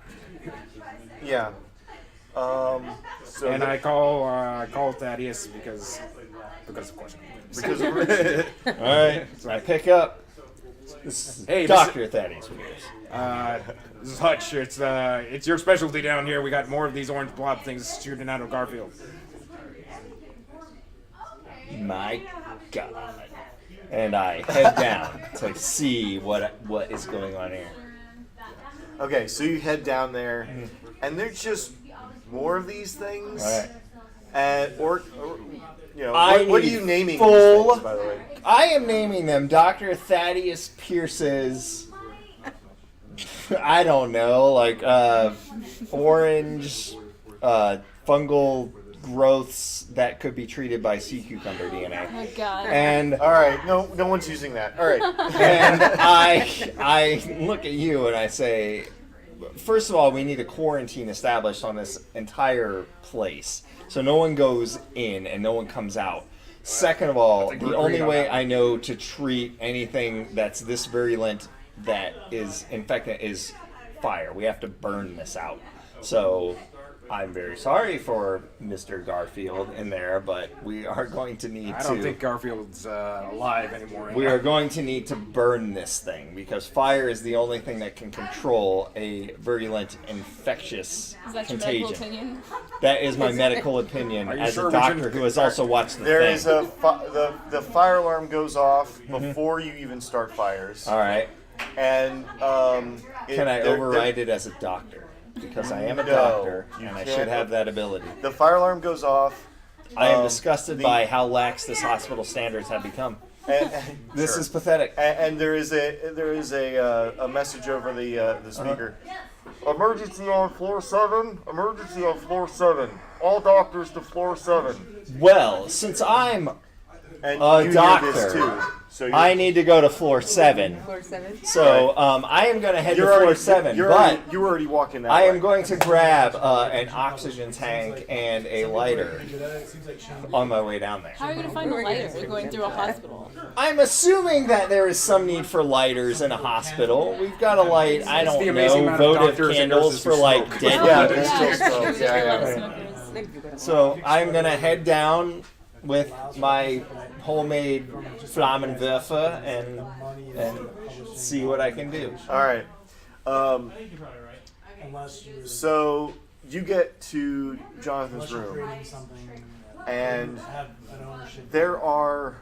Yeah. So And I call Thaddeus because of course. because All right, so I pick up. This is Hey, Dr. Thaddeus. This is Hutch. It's your specialty down here. We got more of these orange blob things shooting out of Garfield. My God. And I head down to see what is going on here. okay, so you head down there, and there's just more of these things. All right. And or I what are need you naming full- these things, by the way? I am naming them Dr. Thaddeus Pierce's, I don't know, like orange fungal growths that could be treated by sea cucumber DNA. Oh my god. And All right, no one's using that. All right. and I look at you and I say, first of all, we need a quarantine established on this entire place, so no one goes in and no one comes out. Second of all, the only way I know to treat anything that's this virulent that is infected is fire. We have to burn this out. So I'm very sorry for Mr. Garfield in there, but we are going to need I don't think Garfield's alive anymore. we are going to need to burn this thing because fire is the only thing that can control a virulent, infectious Is that your contagion. medical opinion? That is my medical opinion Are you as sure a we doctor shouldn't- who has also watched the There thing. is the fire alarm goes off before you even start fires, All right. and Can I override it as a doctor? Because I am a No, doctor you and I can't. should have that ability. The fire alarm goes off. I am disgusted the- by how lax this hospital standards have become. And, This is pathetic. and there is a message over the speaker. Emergency on floor 7. Emergency on floor 7. All doctors to floor 7. Well, since I'm And a you doctor, hear this too. So you're, I need to go to floor 7. Floor 7. So I am going to head to you're floor already, 7, you're but already walking that I way. am going to grab an oxygen tank and a lighter on my way down there. How are you gonna find a lighter? You're going through a hospital. I'm assuming that there is some need for lighters in a hospital. We've got to light, I It's the don't amazing know, amount of votive doctors and candles nurses for who like smoke. dead Yeah, people. there's still smoke. There's Yeah, a lot of yeah. smokers. So I'm going to head down with my homemade Flammenwerfer and see what I can do. All right. Unless you're So you get to Jonathan's room, creating something and have an ownership. there are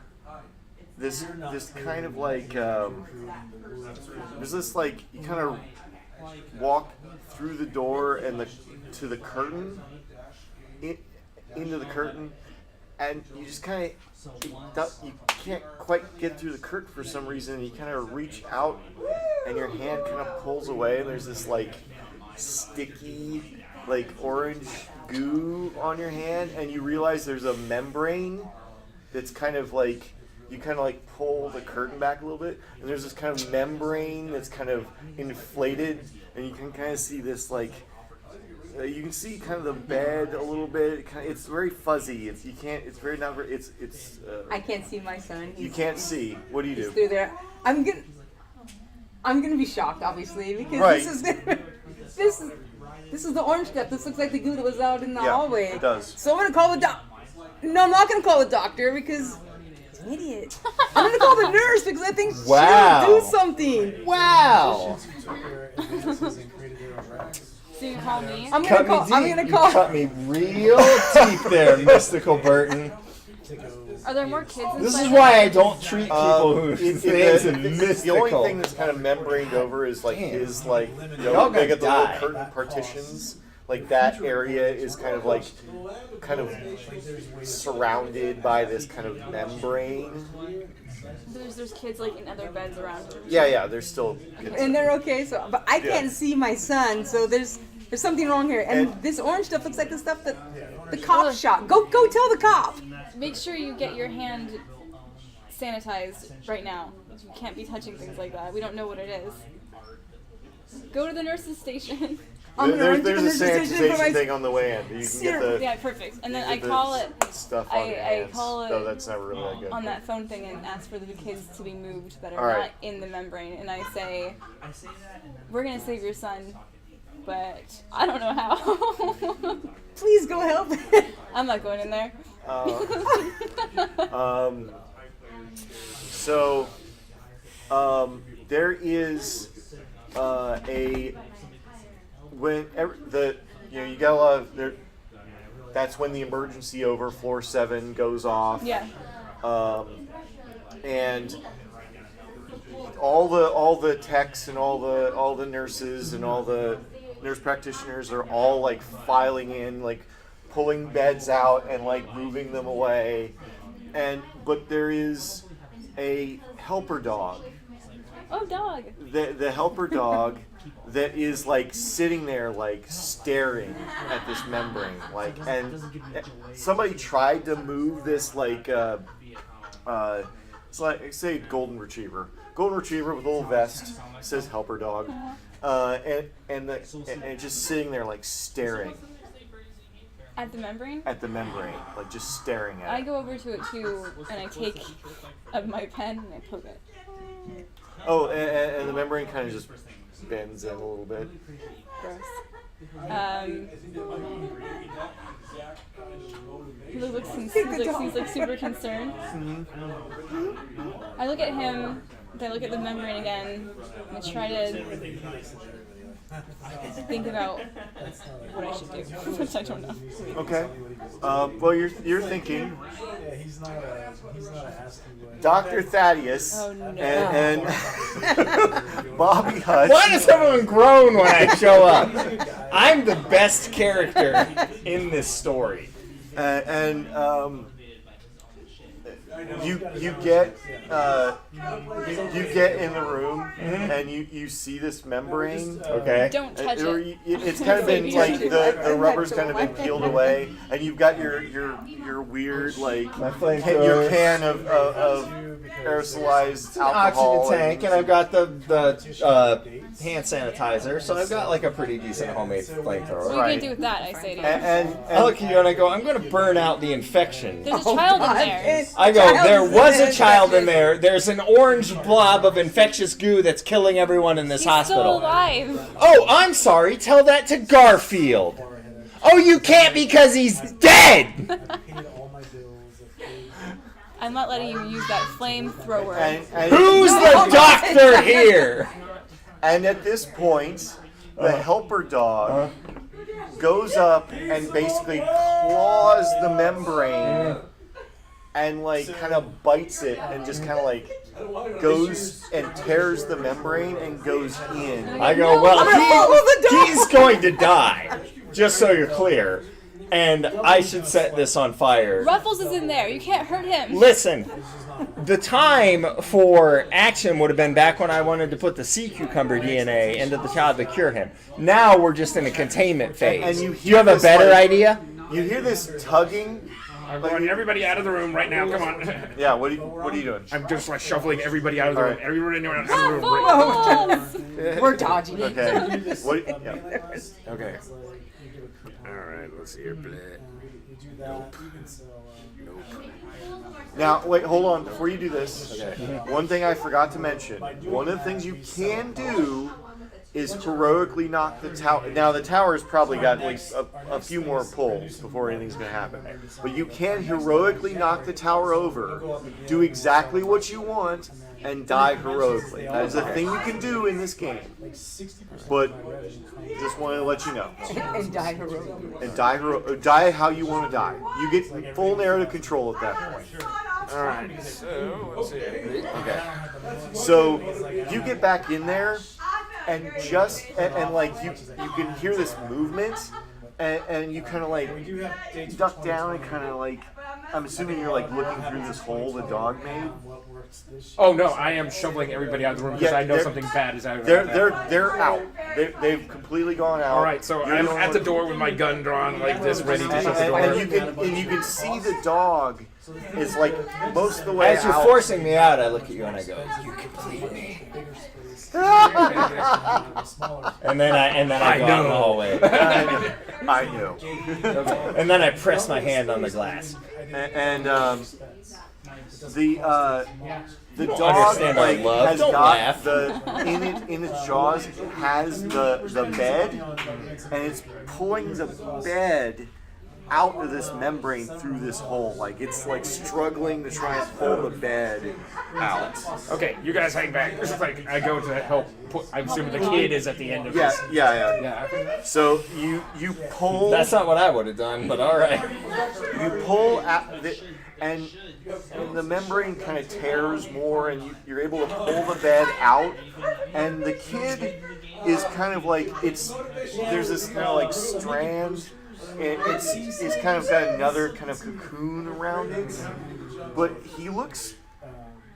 this kind of like there's this like you kind of walk through the door and to the curtain into the curtain, and you just kind of you can't quite get through the curtain for some reason. You kind of reach out and your hand kind of pulls away, and there's this like sticky like orange goo on your hand, and you realize there's a membrane that's kind of like you kind of like pull the curtain back a little bit, and there's this kind of membrane that's kind of inflated, and you can kind of see this like you can see kind of the bed a little bit. It's very fuzzy. It's very not very. It's. I can't see my son. You can't see. What do you He's do? through there. I'm gonna be shocked, obviously, because Right. this is the orange stuff. This looks like the goo that was out in the hallway. It does. So I'm gonna call the No, I'm not gonna call the doctor because he's an idiot. I'm gonna call the nurse because I think Wow. she'll do something. Wow! Since you took their advances and created their own regs. So you call me? I'm Cut gonna me call. I'm deep. gonna You call. cut me real deep there, Mystical Burton. Take a Are there more kids inside? This is why I don't treat people whose names are The mystical. only thing that's kind of membraned over is like his like Y'all they get the gonna little die. curtain partitions. Like that area is kind of surrounded by this kind of membrane. There's kids like in other beds around. Yeah, there's still kids. And they're okay. So, but I can't Yeah. see my son. So there's something wrong here. And this orange stuff looks like the stuff that the cop shot. Go tell the cop. Make sure you get your hand sanitized right now. You can't be touching things like that. We don't know what it is. Go to the nurse's station. I'm gonna run to There's the a nurse's station for my sanitization thing on the way in. You can get the Yeah, perfect. And then you I get the call it stuff on your I hands. call it No, that's not really that good. on that phone thing and ask for the kids to be moved that are All right. not in the membrane. And I say, we're gonna save your son, but I don't know how. Please go help. I'm not going in there. There is you got a lot of there. That's when the emergency over floor 7 goes off. Yeah. And all the techs and all the nurses and all the nurse practitioners are all like filing in, like pulling beds out and like moving them away. But there is a helper dog. Oh, dog. The helper dog that is like sitting there like staring at this membrane, like, and somebody tried to move this like it's like, say, golden retriever with a little vest, says helper dog, and just sitting there like staring At the membrane? at the membrane, like just staring at I it. go over to it too, and I take my pen and I poke it. Oh, and the membrane kind of just bends in a little bit. Gross. He looks like super concerned. I look at him, then I look at the membrane again, and I try to think about what I should do, which I don't know. Okay. Well, you're thinking Yeah, he's not asking what. Dr. Thaddeus Oh, no. and Bobby Hutch. Why does everyone groan when I show up? I'm the best character in this story. And you get in the room and you see this membrane. Okay. Don't touch Or it. it's kind of been like the rubber's kind of been peeled away, and you've got your weird like My flamethrower. your can of aerosolized alcohol. Oxygen tank, and I've got the hand sanitizer, so I've got like a pretty decent homemade What flamethrower. are you Right. gonna do with that? I say to you. And I look at you and I go, I'm going to burn out the infection. There's a child in there. I go, there was a child in there. There's an orange blob of infectious goo that's killing everyone in this He's hospital. still alive. Oh, I'm sorry. Tell that to Garfield. Oh, you can't because he's dead. Paid all my bills. I'm not letting you use that flamethrower. and Who's the doctor here? And at this point, the helper dog goes up and basically claws the membrane and like kind of bites it and just kind of like goes and tears the membrane and goes in. I go, well, he's going to die, just so you're clear. And I should set this on fire. Ruffles is in there. You can't hurt him. Listen, the time for action would have been back when I wanted to put the sea cucumber DNA into the child to cure him. Now we're just in a containment phase. And you Do you have a this, better like- idea? You hear this tugging. I'm going everybody out of the room right now. Come on. Yeah, what are you doing? I'm just like shuffling everybody out of the room. Alright. Everybody out of the room. Right. We're dodging it. Okay. What? Yeah. Okay. It's like, you give a coupon. All right. Let's see here. Bleh. You do that. You can sell. Now, wait, hold on. Before you do this, one thing I forgot to mention. One of the things you can do is heroically knock the tower. Now, the tower's probably got like a few more pulls before anything's going to happen. But you can heroically knock the tower over, do exactly what you want, and die heroically. That is a thing you can do in this game. But just wanted to let you know. And die heroically. And die how you want to die. You get full narrative control at that point. All right. So let's see. Okay. So you get back in there, and just and like you can hear this movement, and you kind of like duck down and kind of like, I'm assuming you're like looking through this hole the dog made. Oh no, I am shoveling everybody out of the room because Yeah, I know they're- something bad is out. They're out. They've completely gone out. All right, so You're I'm the only at the one- door with my gun drawn like this, ready to shut the and door. you can see the dog is like most of the way As you're out. forcing me out, I look at you and I go, "You complete me." And then I go out in the hallway. I know. And then I press my hand on the glass. And the dog understand our like love. has Don't got laugh. in its jaws it has the bed, and it's pulling the bed out of this membrane through this hole. Like it's like struggling to try and pull the bed out. Okay, you guys hang back. This is like I go to help. I'm assuming the kid is at the end of Yeah, this. yeah. So you pull. That's not what I would have done, but all right. You pull out and the membrane kind of tears more, and you're able to pull the bed out, and the kid is kind of like there's this kind of like strand, and it's kind of got another kind of cocoon around it, but he looks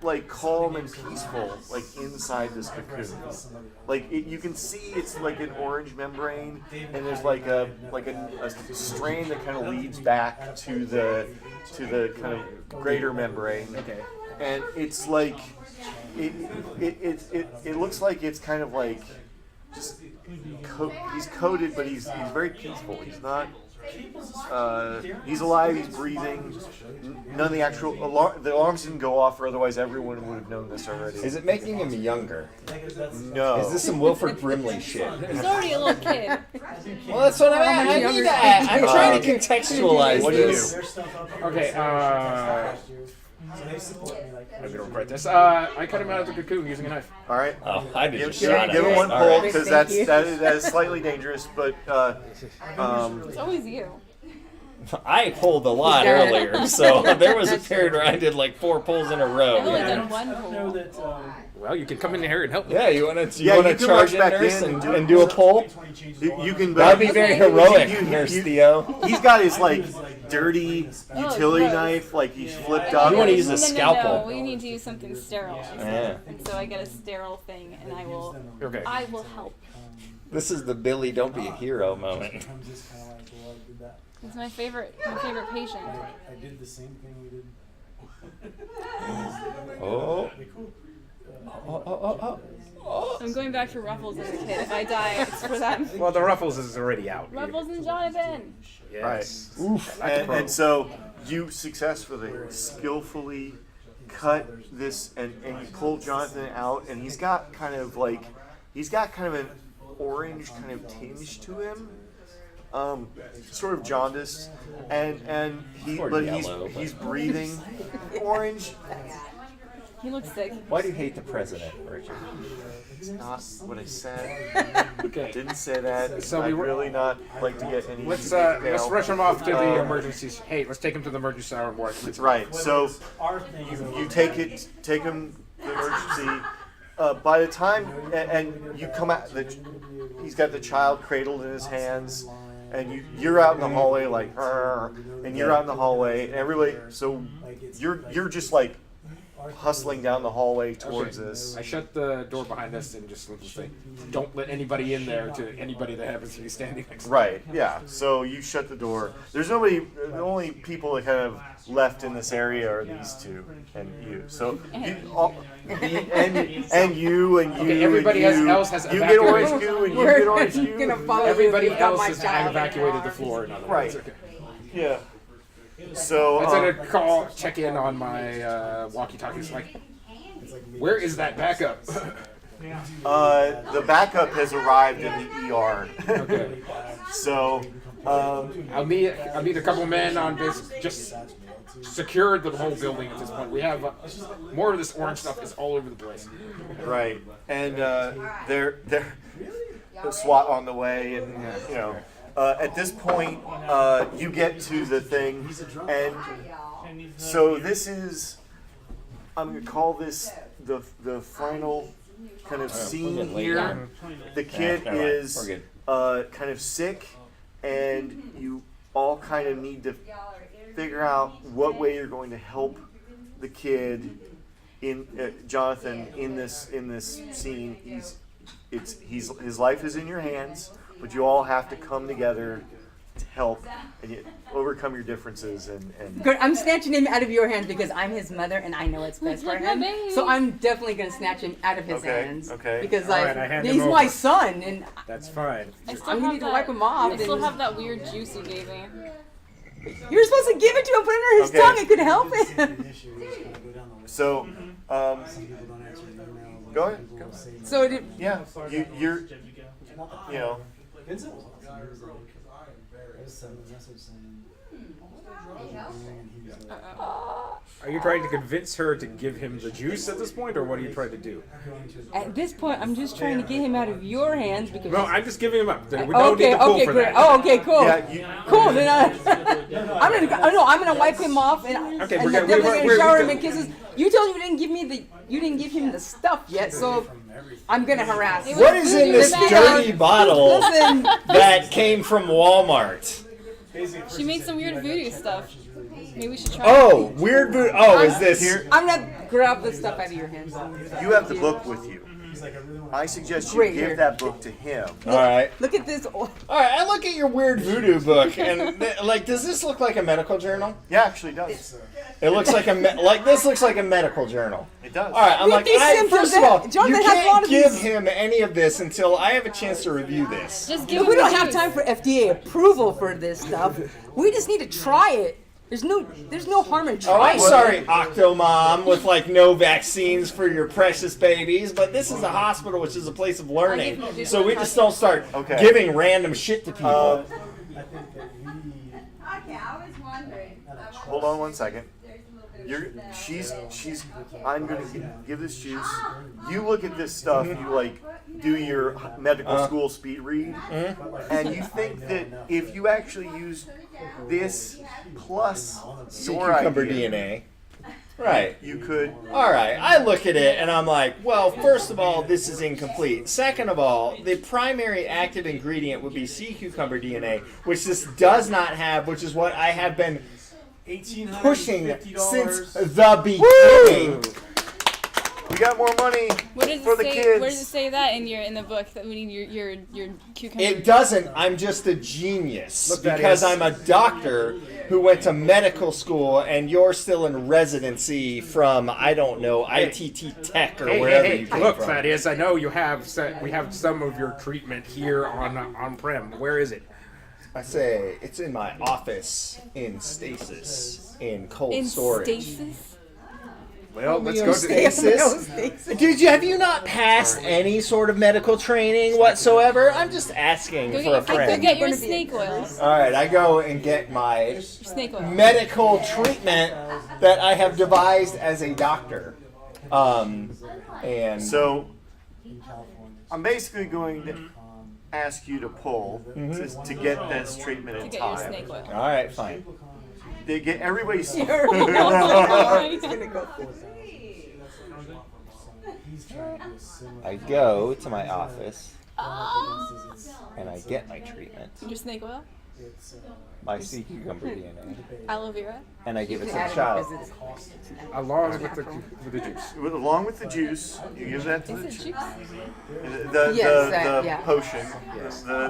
like calm and peaceful, like inside this cocoon. Like you can see it's like an orange membrane, and there's like a strain that kind of leads back to the kind of greater membrane. Okay. And it's like it looks like it's kind of like just he's coated, but he's very peaceful. He's not. He's alive. He's breathing. None of the actual the alarms didn't go off, or otherwise everyone would have known this already. Is it making him younger? No. Is this some Wilford Brimley shit? He's already a little kid. Well, that's what I need that. I'm trying to contextualize What do you this. do? Okay, I'm gonna regret this. I cut him out of the cocoon using a knife. All right. Oh, I did Give just shot him it. one All pull right. because that is slightly dangerous, but It's always you. I pulled a lot earlier, so there was a period where I did like 4 pulls in a row. I've only Yeah, done one pull. Well, you can come in here and help me. you want to Yeah, you can charge rush in, back Nurse, in and do a pull? you can. That'd be very heroic, You- Nurse Theo. He's got his like dirty utility gross. knife, like he's flipped up. You wanna use a No, scalpel. we need to use something sterile. Yeah. And so I get a sterile thing, and I will Okay. help. This is the Billy don't be a hero moment. I'm just kind of like, well, I did that. He's my favorite patient. I did the same thing we did. Oh. I'm going back to Ruffles as a kid. If I die, it's for them. Well, the Ruffles is already out. Ruffles and Jonathan. Yes. Oof. And so you successfully, skillfully cut this, and you pull Jonathan out, and he's got kind of an orange kind of tinge to him, sort of jaundiced, and he's breathing orange. He looks sick. Why do you hate the president, Richard? It's not what I said. Okay. Didn't say that. So I'd we really not like to get any. Let's detail. rush him off to the emergencies. Hey, let's take him to the emergency ward. Right. So you take him to the emergency. By the time and you come out, he's got the child cradled in his hands, and you're out in the hallway like, and you're out in the hallway, and everybody. So you're just like hustling down the hallway towards this. I shut the door behind us and just say, don't let anybody in there to anybody that happens to be standing next to me. Right, yeah. So you shut the door. There's nobody, the only people that kind of left in this area are these two and you. So and you. Okay, everybody else has you get orange evacuated. goo and you get orange goo. Gonna follow Everybody you. You've got else my has child. evacuated the floor. In other words. Right. Okay. Yeah. So I said to call, check in on my walkie-talkies. Like, where is that backup? the backup has arrived in the ER. Okay. So I'll need a couple men on base. Just secured the whole building at this point. We have more of this orange stuff is all over the place. right, and they're SWAT on the way, and you know. At this point, you get to the thing, and so this is, I'm going to call this the final kind of scene here. The kid is kind of sick, and you all kind of need to figure out what way you're going to help the kid, Jonathan, in this scene. His life is in your hands. But you all have to come together to help and overcome your differences and Good. I'm snatching him out of your hands because I'm his mother and I know what's best for him. So I'm definitely gonna snatch him out of his hands. Okay. Because All right, I hand he's him my over. son and That's fine. I still I'm have gonna need to wipe him off. I still have that weird juice you gave me. You're supposed to give it to him, put it under his Okay. tongue. It could help him. so go ahead. So did, Yeah, you're you know. Vincent was awesome. He was like, I just sent him a message saying, and he was like, Are you trying to convince her to give him the juice at this point, or what are you trying to do? at this point, I'm just trying to get him out of your hands because. No, I'm just giving him up. We don't need Okay, to pull okay, for great. that. Oh, okay, cool. Yeah, Cool. Then I'm gonna wipe him off and Okay, and we're then gonna- definitely we're- shower we- him and kisses. You told me you didn't give him the stuff yet, so I'm gonna harass him. What is in this Listen, dirty bottle Listen, that came from Walmart? She made some weird voodoo stuff. Maybe we should try. Oh, weird voodoo. Oh, is this Here, I'm gonna grab the stuff out of your hands. you have the book with you. I suggest you Right give here. that book to him. All right. Look at this. All right, I look at your weird voodoo book, and like, does this look like a medical journal? Yeah, actually, it does. It looks like this looks like a medical journal. It does. All right, I'm Look, like, these symptoms first of all, Jonathan you has a lot can't of give these. him any of this until I have a chance to review this. Just give We him don't the have juice. time for FDA approval for this stuff. We just need to try it. There's no harm in Oh, trying. I'm sorry, Octomom, with like no vaccines for your precious babies, but this is a hospital, which is a place of learning, so we just don't start Okay. giving random shit to people. I think that we Okay, I was wondering. Hold on one second. There's a little bit of She's. I'm gonna give this juice. You look at this stuff. You like do your medical school speed read, and you think that if you actually use this plus Sea your cucumber idea, DNA. Right. you could. All right, I look at it and I'm like, well, first of all, this is incomplete. Second of all, the primary active ingredient would be sea cucumber DNA, which this does not have, which is what I have been pushing since the beginning. We got more money What does for it the say? kids. Where does it say that in the book that we need your cucumber? It doesn't. I'm just a genius Look, that because is- I'm a doctor who went to medical school, and you're still in residency from I don't know ITT Tech or wherever you came Look, from. Thaddeus, I know you have we have some of your treatment here on prem. Where is it? I say it's in my office in stasis in cold in storage. stasis. Well, let's go to Stasis? Dude, have you not passed any sort of medical training whatsoever? I'm just asking Go for a get, go friend. get your snake oils. All right, I go and get my Your snake oil. medical treatment that I have devised as a doctor. And So in California. I'm basically going to ask you to pull to get this treatment To in get your time. snake oil. all right, fine. They get everybody's. He's gonna go for it. He's trying to do a similar I go to my office and I get my treatment, Your snake oil. it's my sea cucumber DNA, Aloe vera. and I give it to Add the it child. because it's along with the juice. Along with the juice, you give that to Is the it juice? the yeah. potion,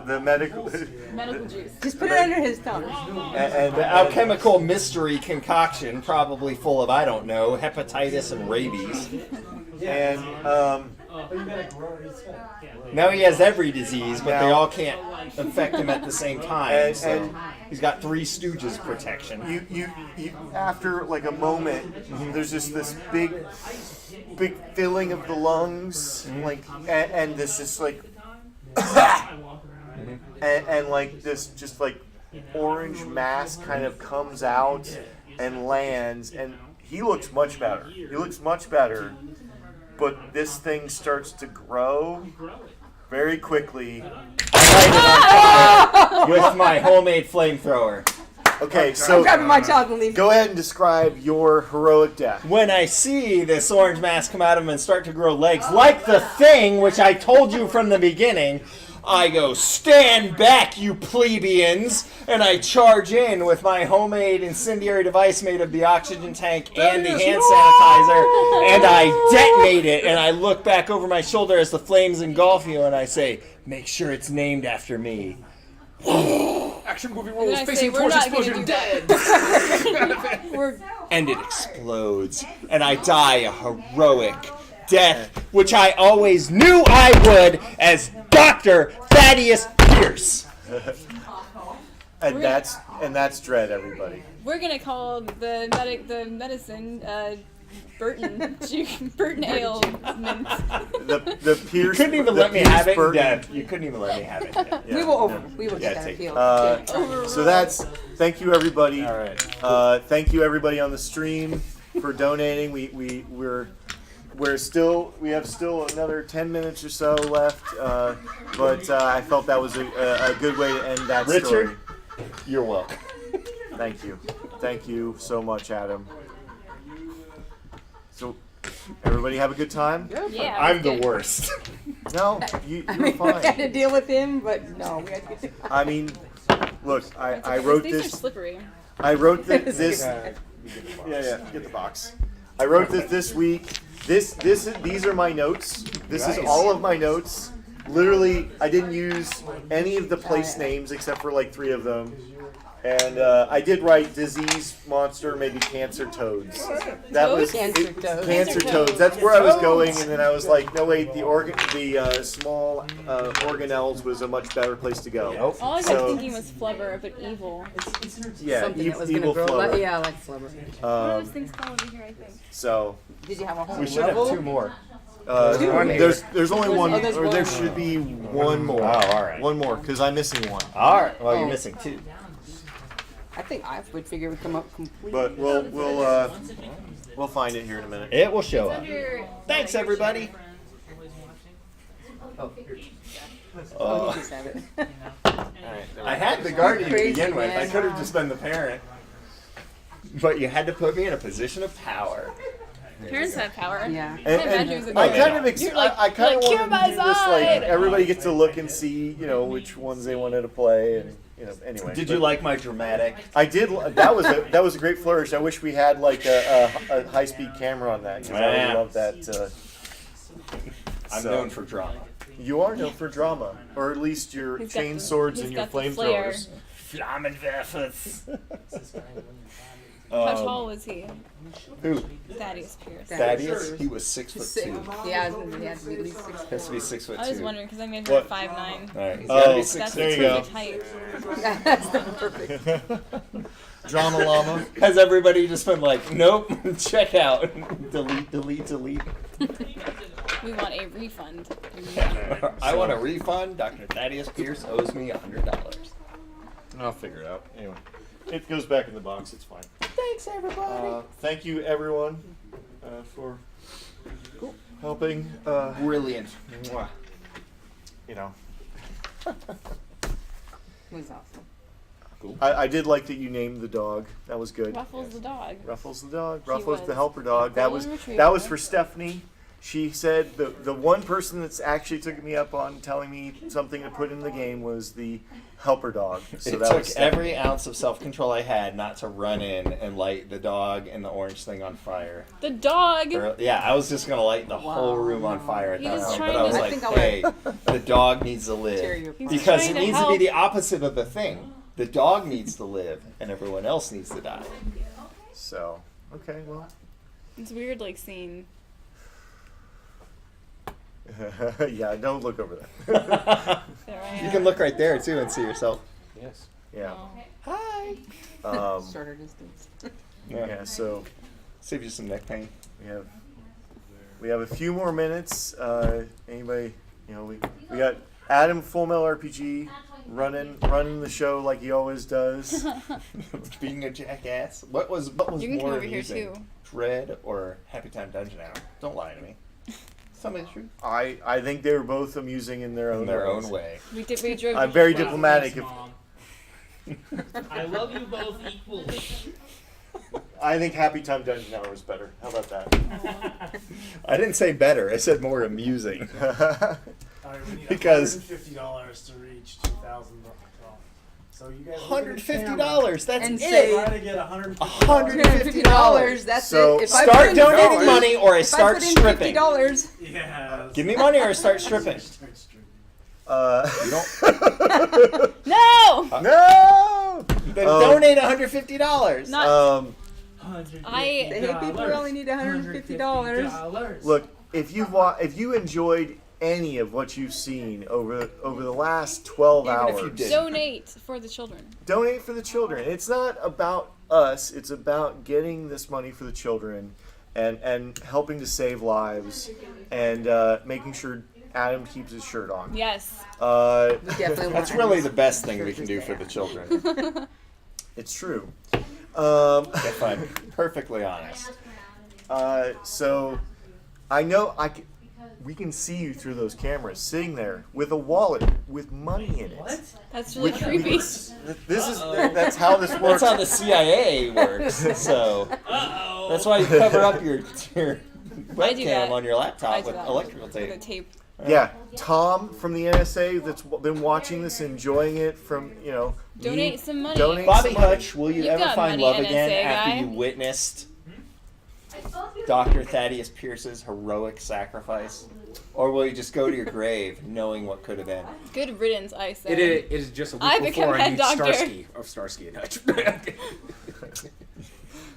the medical, Medical juice. Just put it under his tongue. and The alchemical mystery concoction, probably full of, I don't know, hepatitis and rabies. and but you gotta grow it. It's gotta grow. Now he has every disease, but they all can't affect him at the same time. And- So and- he's got Three Stooges protection. you after like a moment, there's just this big filling of the lungs, like and this just like and like this just like orange mass kind of comes out and lands, and he looks much better. He looks much better, but this thing starts to grow very quickly. With my homemade flamethrower. Okay, I'm so grabbing my child and leaving. go ahead and describe your heroic death. When I see this orange mass come out of him and start to grow legs, like the thing which I told you from the beginning, I go, "Stand back, you plebeians!" And I charge in with my homemade incendiary device made of the oxygen tank and the hand sanitizer, and I detonate it, and I look back over my shoulder as the flames engulf you, and I say, "Make sure it's named after me." Action movie And rules then I say, facing we're force not gonna explosion do dead. that. We're And it explodes, and I die a heroic death, which I always knew I would as Dr. Thaddeus Pierce. And that's Dread, everybody. we're gonna call the medicine Burton Ale mint. The Pierce. You couldn't even the let me Pierce have it, Burton- Deb. You couldn't even let me have it. Deb. Yeah. We will get that take it. appeal. So that's thank you everybody. All right. Thank you everybody on the stream for donating. We have still another 10 minutes or so left, but I felt that was a good way to end that Richard, story. you're welcome. Thank you so much, Adam. So everybody have a good time. Yeah. I'm the good. worst. No, you're I mean, we had fine. to deal with him, but no, we had to get. I mean, Look, I These wrote things are this. slippery. I wrote this. Yeah, get the box. I wrote this week. These are my notes. This is Nice. all of my notes. Literally, I didn't use any of the place names except for like 3 of them. And I did write disease, monster, maybe cancer toads. That was Cancer toads. Cancer toads. That's where I was going, and then I was like, no wait, the small organelles was a much better place to go. Nope. All I was So- thinking was flubber, but evil. Yeah, Something that was evil gonna grow. flubber. Yeah, like flubber. One of those things fell over here, I think. So Did you have a whole We should have level? 2 more. there's only one. Oh, there's Or there one. should be one more. Oh, all right. One more, because I'm missing one. All right. Well, Oh. you're missing 2. I think I would figure it would come up complete. But we'll find it here in a minute. It will show up. Thanks, everybody. Oh, you just have it. I had the guardian to Crazy, begin with. I man. could have just been the parent. But you had to put me in a position of power. Parents have power. Yeah. I can't imagine who's I a kind of You're like, I kind of like, wanted "You're my to do this like side." everybody gets to look and see, which ones they wanted to play, and anyway. Did you like my dramatic? I did. That was a great flourish. I wish we had like a high-speed camera on that, because I Yeah. would love that. I'm So- known for drama. You are known for drama, or at least your He's got chain the- swords he's and your got the flair. flamethrowers. Flammenwerfers. How tall was he? Who? Thaddeus Pierce. Thaddeus? He was 6'2". Yeah, he had to be at least 6 Has to be 6'2". I was wondering because I made What? him 5'9". All right. He's got to be Oh, 6'2". there you That's go. perfect height. That's not perfect. Drama llama. Has everybody just been like, nope, check out, delete, delete, delete? We want a refund. I want a refund. Dr. Thaddeus Pierce owes me $100. I'll figure it out. Anyway, it goes back in the box. It's fine. Thanks, everybody. Thank you, everyone, for helping. Brilliant. Mwah. It was awesome. I did like that you named the dog. That was good. Ruffles the dog. Ruffles the dog. He Ruffles the was helper dog. That was golden that was retriever. for Stephanie. She said the one person that's actually took me up on telling me something to put in the game was the helper dog. So It that took was Stephanie. every ounce of self-control I had not to run in and light the dog and the orange thing on fire. The dog. Yeah, I was just going to light the whole room on fire at He that was point. trying But I was to- I like, think I hey, the dog needs to Tear live. you apart. He's Because trying it to needs to be help. the opposite of the thing. The dog needs to live and everyone else needs to die. So okay, well. It's weird, like seeing. Yeah, don't look over there. There I You am. can look right there too and see yourself. Yes. Yeah. Hi. Shorter distance. Yeah. So Save you some neck pain. we have a few more minutes. Anybody? We got Adam Fullmetal RPG running the show like he always does. Being a jackass. What was You can come more over here amusing? too. Dread or Happy Time Dungeon Hour? Don't lie to me. Tell me the truth. I think they were both amusing in their own In their ways. own way. We did. We drove. I'm very Wow, diplomatic. thanks, Mom. I love you both equally. I think Happy Time Dungeon Hour is better. How about that? I didn't say better. I said more amusing. Alright, we need Because- $150 to reach 2,000. So you guys $150. That's And it. say- Try to get $150. $150. That's So it. If I Start put in donating $50 money or I if I start put in stripping. $50, Yeah. Give me money or I start stripping. You don't. No. No. Then donate $150. Not. $150. I. hey, people only need $150. Look, if you enjoyed any of what you've seen over the last 12 Even hours, if you did. Donate for the children. donate for the children. It's not about us. It's about getting this money for the children and helping to save lives and making sure Adam keeps his shirt on. Yes. We definitely That's want really the best thing we can do for the children. It's true. If I'm perfectly honest. So I know we can see you through those cameras sitting there with a wallet with money in it. That's really creepy. That's how this works. That's how the CIA works. So that's why you cover up your I do webcam that. on your I laptop do with that. electrical With the tape. tape. Yeah, Tom from the NSA that's been watching this, enjoying it from, Donate some money. Donate Bobby some money. Hutch, will you You've ever got find money, love NSA again after guy. you witnessed Dr. Thaddeus Pierce's heroic sacrifice? Or will you just go to your grave knowing what could have been? Good riddance, I say. It is just a week I before become I head meet doctor. Starsky and Hutch.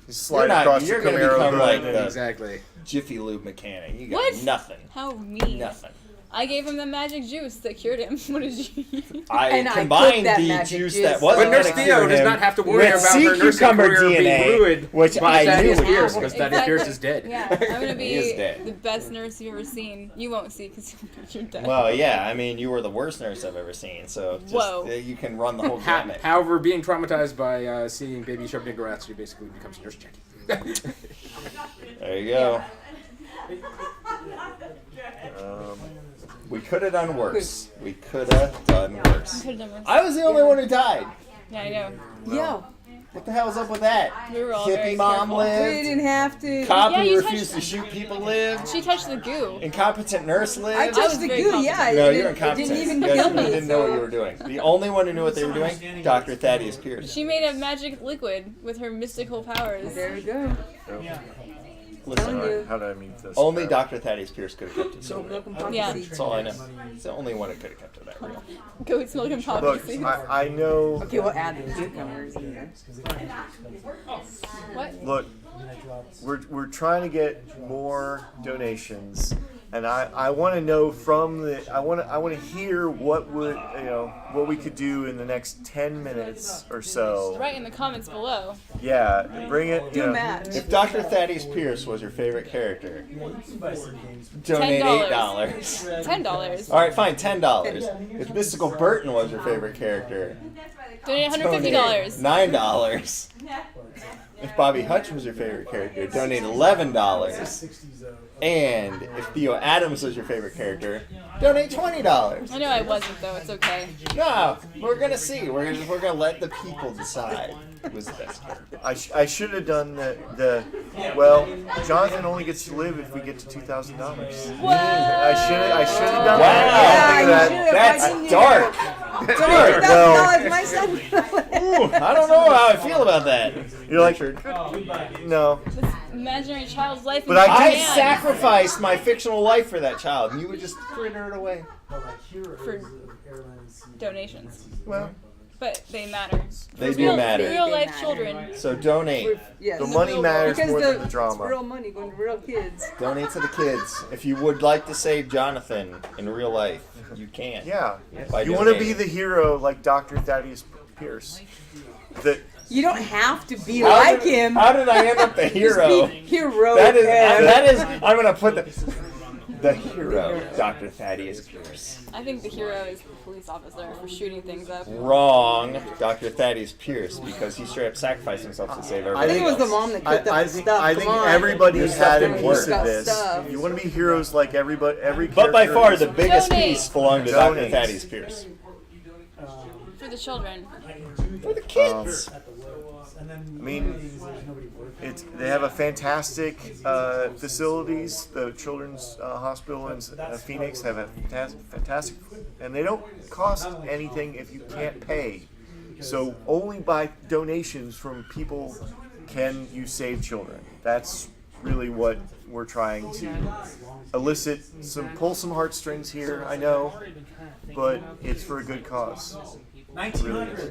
You slide across You're the gonna Camaro become hood like and- the Exactly. Jiffy Lube mechanic. You got What? nothing. How mean. Nothing. I gave him the magic juice that cured him. What did you use? And I combined cooked that the magic juice juice. that wasn't But Nurse gonna Theo cure does him not have to worry with about sea her nursing cucumber career being DNA, ruined which by I Thaddeus knew. Pierce, because Thaddeus Pierce is dead. Yeah, I'm gonna He is be dead. the best nurse you've ever seen. You won't see because you're dead. Well, yeah, I mean, you were the worst nurse I've ever seen, so just, Whoa. you can run the whole gamut. However, being traumatized by seeing Baby Sharp Nigoratsu basically becomes Nurse Jackie. There you go. Um, We could have done worse. We could have done worse. Could've done worse. I was the only one who died. Yeah, I know. Yeah. What the hell's up with that? We were all very Hippie mom careful. We lived. didn't have to. Cop Yeah, who you refused to touched- shoot people lived. She touched the goo. Incompetent nurse lived. I was touched the very goo, confident. yeah. No, it you're didn't- incompetent. It didn't even Yes, kill you me. didn't know what you were doing. The only one who knew what they were doing, Dr. Thaddeus Pierce. She made a magic liquid with her mystical powers. There we go. Listen, Telling you. how do I mute this? only Dr. Thaddeus Pierce could have kept it So secret. milk and poppy Yeah. seeds. That's all I know. It's the only one who could have kept it that real. Goat's milk and poppy Look, seeds. I know. Okay, we'll add the cucumbers in there. What? Look, we're trying to get more donations, and I want to know from the I want to hear what we could do in the next 10 minutes or so. Write in the comments below. Yeah, bring it. Do match. If Dr. Thaddeus Pierce was your favorite character, donate $10. $8. $10. All right, fine, $10. If Mystical Burton was your favorite character, Donate donate $150. $9. If Bobby Hutch was your favorite character, donate $11. And if Theo Adams was your favorite character, donate $20. I know I wasn't though. It's okay. No, we're gonna see. We're gonna let the people decide who was the best character. I should have done well. Jonathan only gets to live if we get to $2,000. I should have done Wow, that. you should've. that's Why didn't you? dark. Dark. $2,000, my son. Ooh, I don't know how I feel about that. You're like, Richard. no. This imaginary child's life. But in I I Japan. sacrificed my fictional life for that child, and you would just fritter it away. For donations, Well, but they matter. they For do real, matter. Real They life matter. children. So donate. Yes. The money matters Because more than the it's drama. real money going to real kids. Donate to the kids. If you would like to save Jonathan in real life, you can. Yeah. By You want to be donating. the hero like Dr. Thaddeus Pierce. That You don't have to be How like did- him. How did I end up the Just hero? be hero. That is. I'm gonna put the hero, Dr. Thaddeus Pierce. I think the hero is the police officer for shooting things up. Wrong, Dr. Thaddeus Pierce, because he straight up sacrificed himself to save I everybody. think it was the else. mom that cooked up I the think stuff. I Come think on. everybody Your has stuff had a didn't piece work. of this. Stuff. You want to be heroes like every But by character far, is- the biggest Donate. piece belonged to Dr. Donate. Thaddeus Pierce. For the children. For the kids. I mean, they have a fantastic facilities. The Children's Hospital in Phoenix have a fantastic, and they don't cost anything if you can't pay. So only by donations from people can you save children. That's really what we're trying to elicit. Pull some heartstrings here, I know, but it's for a good cause. It really is.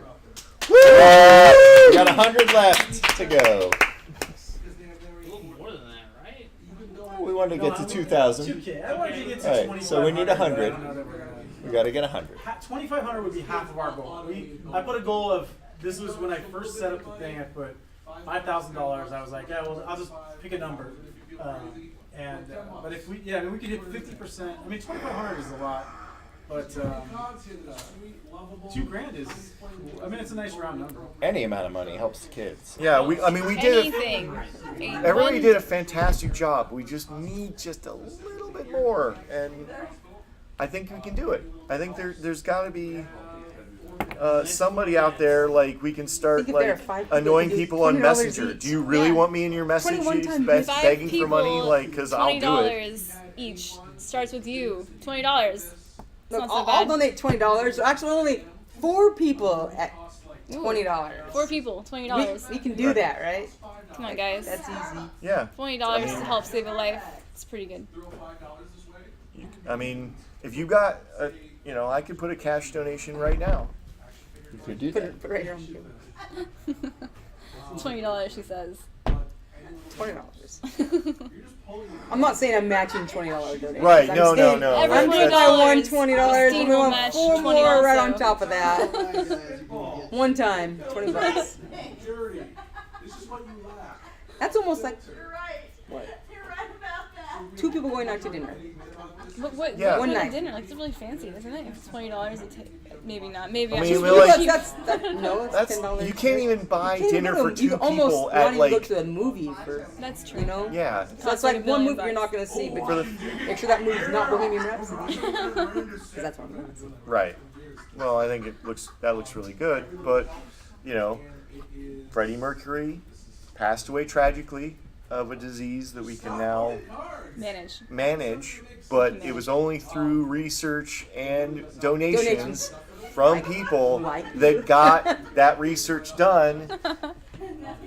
Woo! We got 100 left to go. A little more than that, right? We wanted to get to 2,000. 2K. I wanted to get to All right, 2,500. so we need 100. I know that we're gonna- We got to get 100. 2,500 would be half of our goal. I put a goal of, this was when I first set up the thing, I put $5,000. I was like, yeah, well, I'll just pick a number. But if we could hit 50%. I mean, 2,500 is a lot, but $2,000 is, I mean, it's a nice round number. Any amount of money helps the kids. Yeah, we did. Anything. Everybody did a fantastic job. We just need just a little bit more, and I think we can do it. I think there's got to be. somebody out there, like we can start Think if there are like 5 people, annoying we can do people on $20 Messenger. each. Do you really Yeah. want me in your messages 21 times begging Five for money? people, Like, because I'll do it. $20 each starts with you. $20. It's Look, not so I'll bad. donate $20. Actually, only 4 people at $20. 4 people, $20. We can do that, right? Come on, guys. That's easy. Yeah. $20 to help save a life. It's pretty good. I mean, if you got, I could put a cash donation right now. You could do Put that. it right here on the table. $20, she says. $20. I'm not saying I'm matching $20 donation. Right, I'm no, saying no. Every I'm That's- saying I won $20 Christine and we will want match 4 20 more right also. on top of that. One time, $20. This is what you lack. That's almost like You're right. what? You're right about that. 2 people going out to dinner. What Yeah. what One kind night. of dinner? Like, it's really fancy, isn't it? If it's $20, maybe not. Maybe I I mean, should we're like- keep- No, it's That's $10. you can't even buy You can't dinner go- for 2 you almost people not at even go like to a movie for, That's true. you know? yeah. So it's Costs like like one $1 movie billion you're not going to see, but For the- make sure that movie's not Bohemian Rhapsody. Because that's what I'm going to see. Right. Well, I think that looks really good, but Freddie Mercury passed away tragically of a disease that we can now manage, but it was only through research and donations from people that got that research done.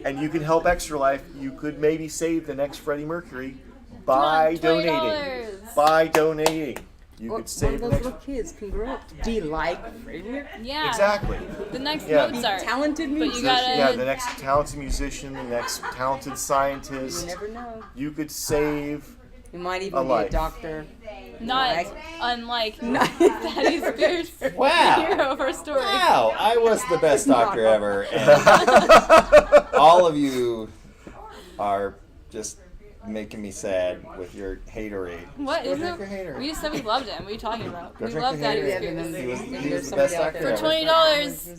And you can help Extralife. You could maybe save the next Freddie Mercury by Come on, donating. $20. By donating. You One could of save the those next. little kids can grow up to be like Freddie Mercury. Yeah. Exactly. The next Yeah. Mozart. Talented But musician. you gotta. Yeah, the next talented musician, the next talented You scientist. never know. You could save. You might A even be a life. doctor. Not Like- unlike Not- Thaddeus Pierce, Wow. the hero of our story. Wow, I was the best doctor ever, and all of you are just making me sad with your haterade. What Go is drink it? your hater. We just said we loved him. What are you talking about? Go We drink love your hater. Thaddeus Yeah, Pierce. then He was there's the best somebody out doctor there. For ever. $20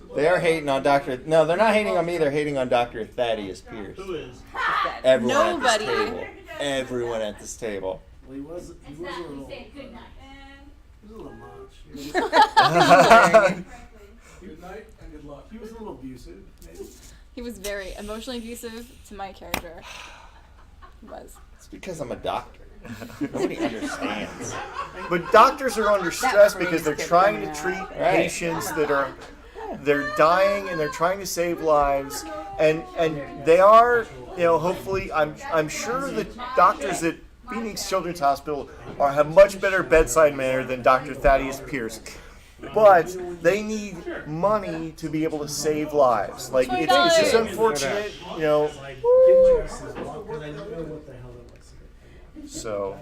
more. They are hating on Dr. No, they're not hating on me. They're hating on Dr. Thaddeus Pierce. Who is? Everyone Nobody. at this table. Everyone at this table. Well, he was a little much. Good night and good luck. He was a little abusive, maybe. He was very emotionally abusive to my character. He was. It's because I'm a doctor. Nobody understands. But doctors are under stress phrase because they're kept trying to coming treat out. Right. patients that are they're dying and they're trying to save lives, and they are, hopefully I'm sure the doctors at Phoenix Children's Hospital have much better bedside manner than Dr. Thaddeus Pierce. But they need money to be able to save lives. Like it's just $20. unfortunate, Like, get dressed as well, 'cause I didn't know what the hell that was. So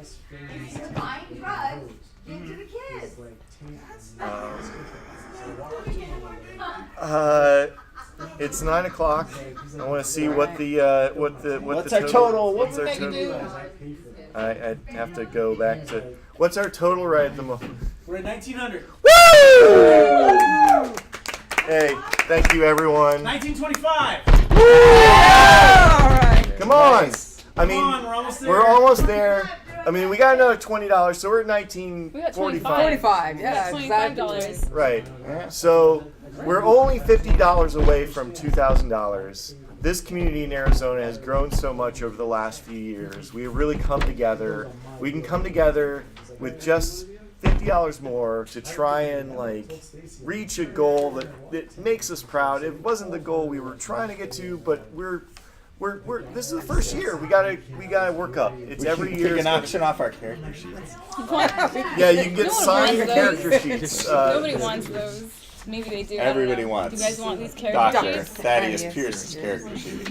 Buying drugs. Give to the kids. it's 9 o'clock. I want to see what the What's our total? What's What our did Maggie total? do? I have to go back to what's our total right at the moment. We're at 1900. Woo! Hey, thank you everyone. 1925. All right. Come on. I Come on, mean, we're almost there. we're almost there. I mean, we got another $20, so we're at We got 1945. 45, yeah, $25. exactly. Right. So we're only $50 away from $2,000. This community in Arizona has grown so much over the last few years. We have really come together. We can come together with just $50 more to try and reach a goal that makes us proud. It wasn't the goal we were trying to get to, but we're this is the first year. We gotta work up. It's every year. Take it's an gonna- auction off our character sheets. Yeah, you can get No one signed wants character those. sheets. Nobody wants those. Maybe they do. I don't Everybody know. wants. Do you guys want these character Dr. sheets? Thaddeus Thaddeus. Pierce's character sheet.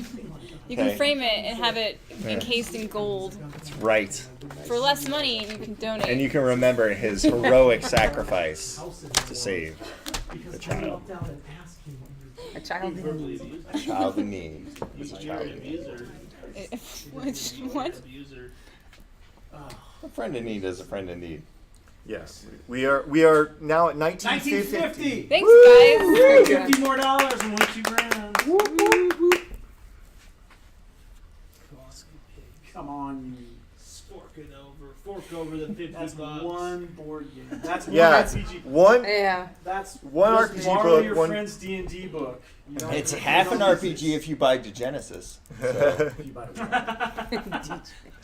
You can Okay. frame it and have it encased in gold. That's right. For less money, you can donate. And you can remember his heroic sacrifice to save the child. A child in need. A child in need. It was a child in need. What? A friend in need is a friend in need. Yes, we are now at 1950. 1950. Thanks, guys. $50 more than what you ran. Come on, you. Fork it over. Fork book over the 50 That's bucks. one board game. That's one Yeah, RPG. one. Yeah. That's One just RPG borrow book, your one- friend's D&D book. You don't- It's you half an don't use RPG this. if you buy the Genesis. So If you buy it.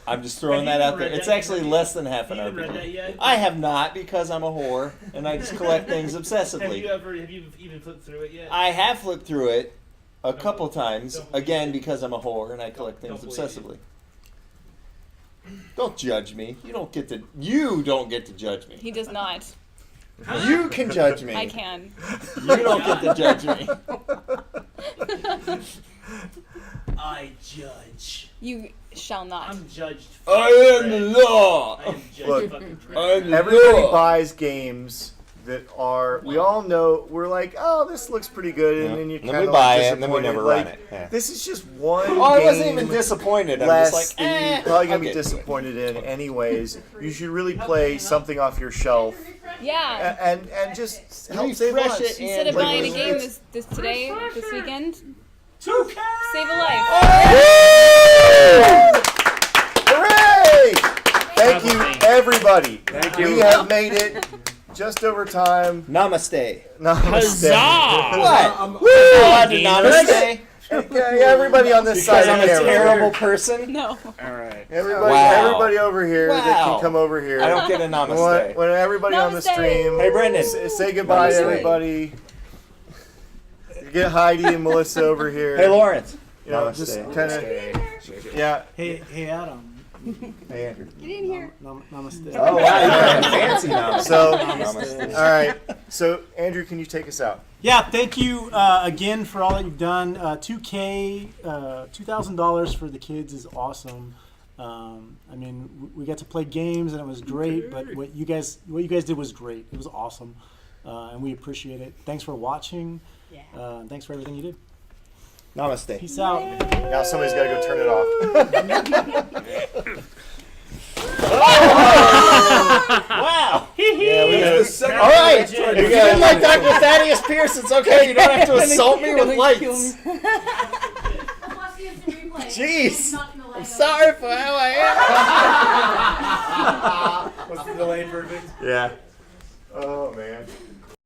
I'm just throwing Have that you out there. read It's that? actually less than half an You haven't read that RPG. yet? I have not because I'm a whore and I just collect things Have obsessively. you even flipped through it yet? I have flipped through it a couple times, don't believe again it. because I'm a whore and I collect Don't things believe obsessively. Don't judge me. You don't get to judge me. He does not. You can judge me. I can. You don't get to judge me. I judge. You shall not. I'm judged. I am the law. I am judged. Look, fucking I am the Everybody law. buys games that are. We all know. We're like, oh, this looks pretty good, and Yeah. then you And kind then of we buy it, and then we disappointed. never like, run it. Yeah. This is just one. Oh, I wasn't game even disappointed. I'm less just like, that eh. you're probably gonna I'll be get to it. disappointed in, anyways. You should really play something off your shelf, Yeah. and just help save Refresh lives. it and- Instead of Like, buying a game it's- this weekend, 2K! save a life. Hooray! Thank you, everybody. Thank We you. have made it just over time. Namaste. Namaste. What? Woo! Namaste. Okay, everybody on this Because side I'm of a the camera. terrible person. No. All right. Everybody, Wow. everybody over here that Wow. can come over here. I don't get a namaste. When everybody on the Namaste. stream, Hey, Brendan. say goodbye to Namaste. everybody. Get Heidi and Melissa over here. Hey, Lawrence. You know, Namaste. just kind of, yeah. Hey, Adam. Hey, Andrew. Get in here. Namaste. Oh, wow. You got a fancy namaste. So, Namaste. all right. So, Andrew, can you take us out? Yeah, thank you again for all that you've done. $2K, $2,000 for the kids is awesome. I mean, we got to play games and it was great. But what you guys did was great. It was awesome, and we appreciate it. Thanks for watching. Thanks for everything you did. Namaste. Peace out. Now somebody's got to go turn it off. Wow. Yeah, we got it. All right. If you didn't like Dr. Thaddeus Pierce, it's okay. You don't have to assault me with lights. Jeez. I'm sorry for how I am. Was the delay perfect? Yeah. Oh man.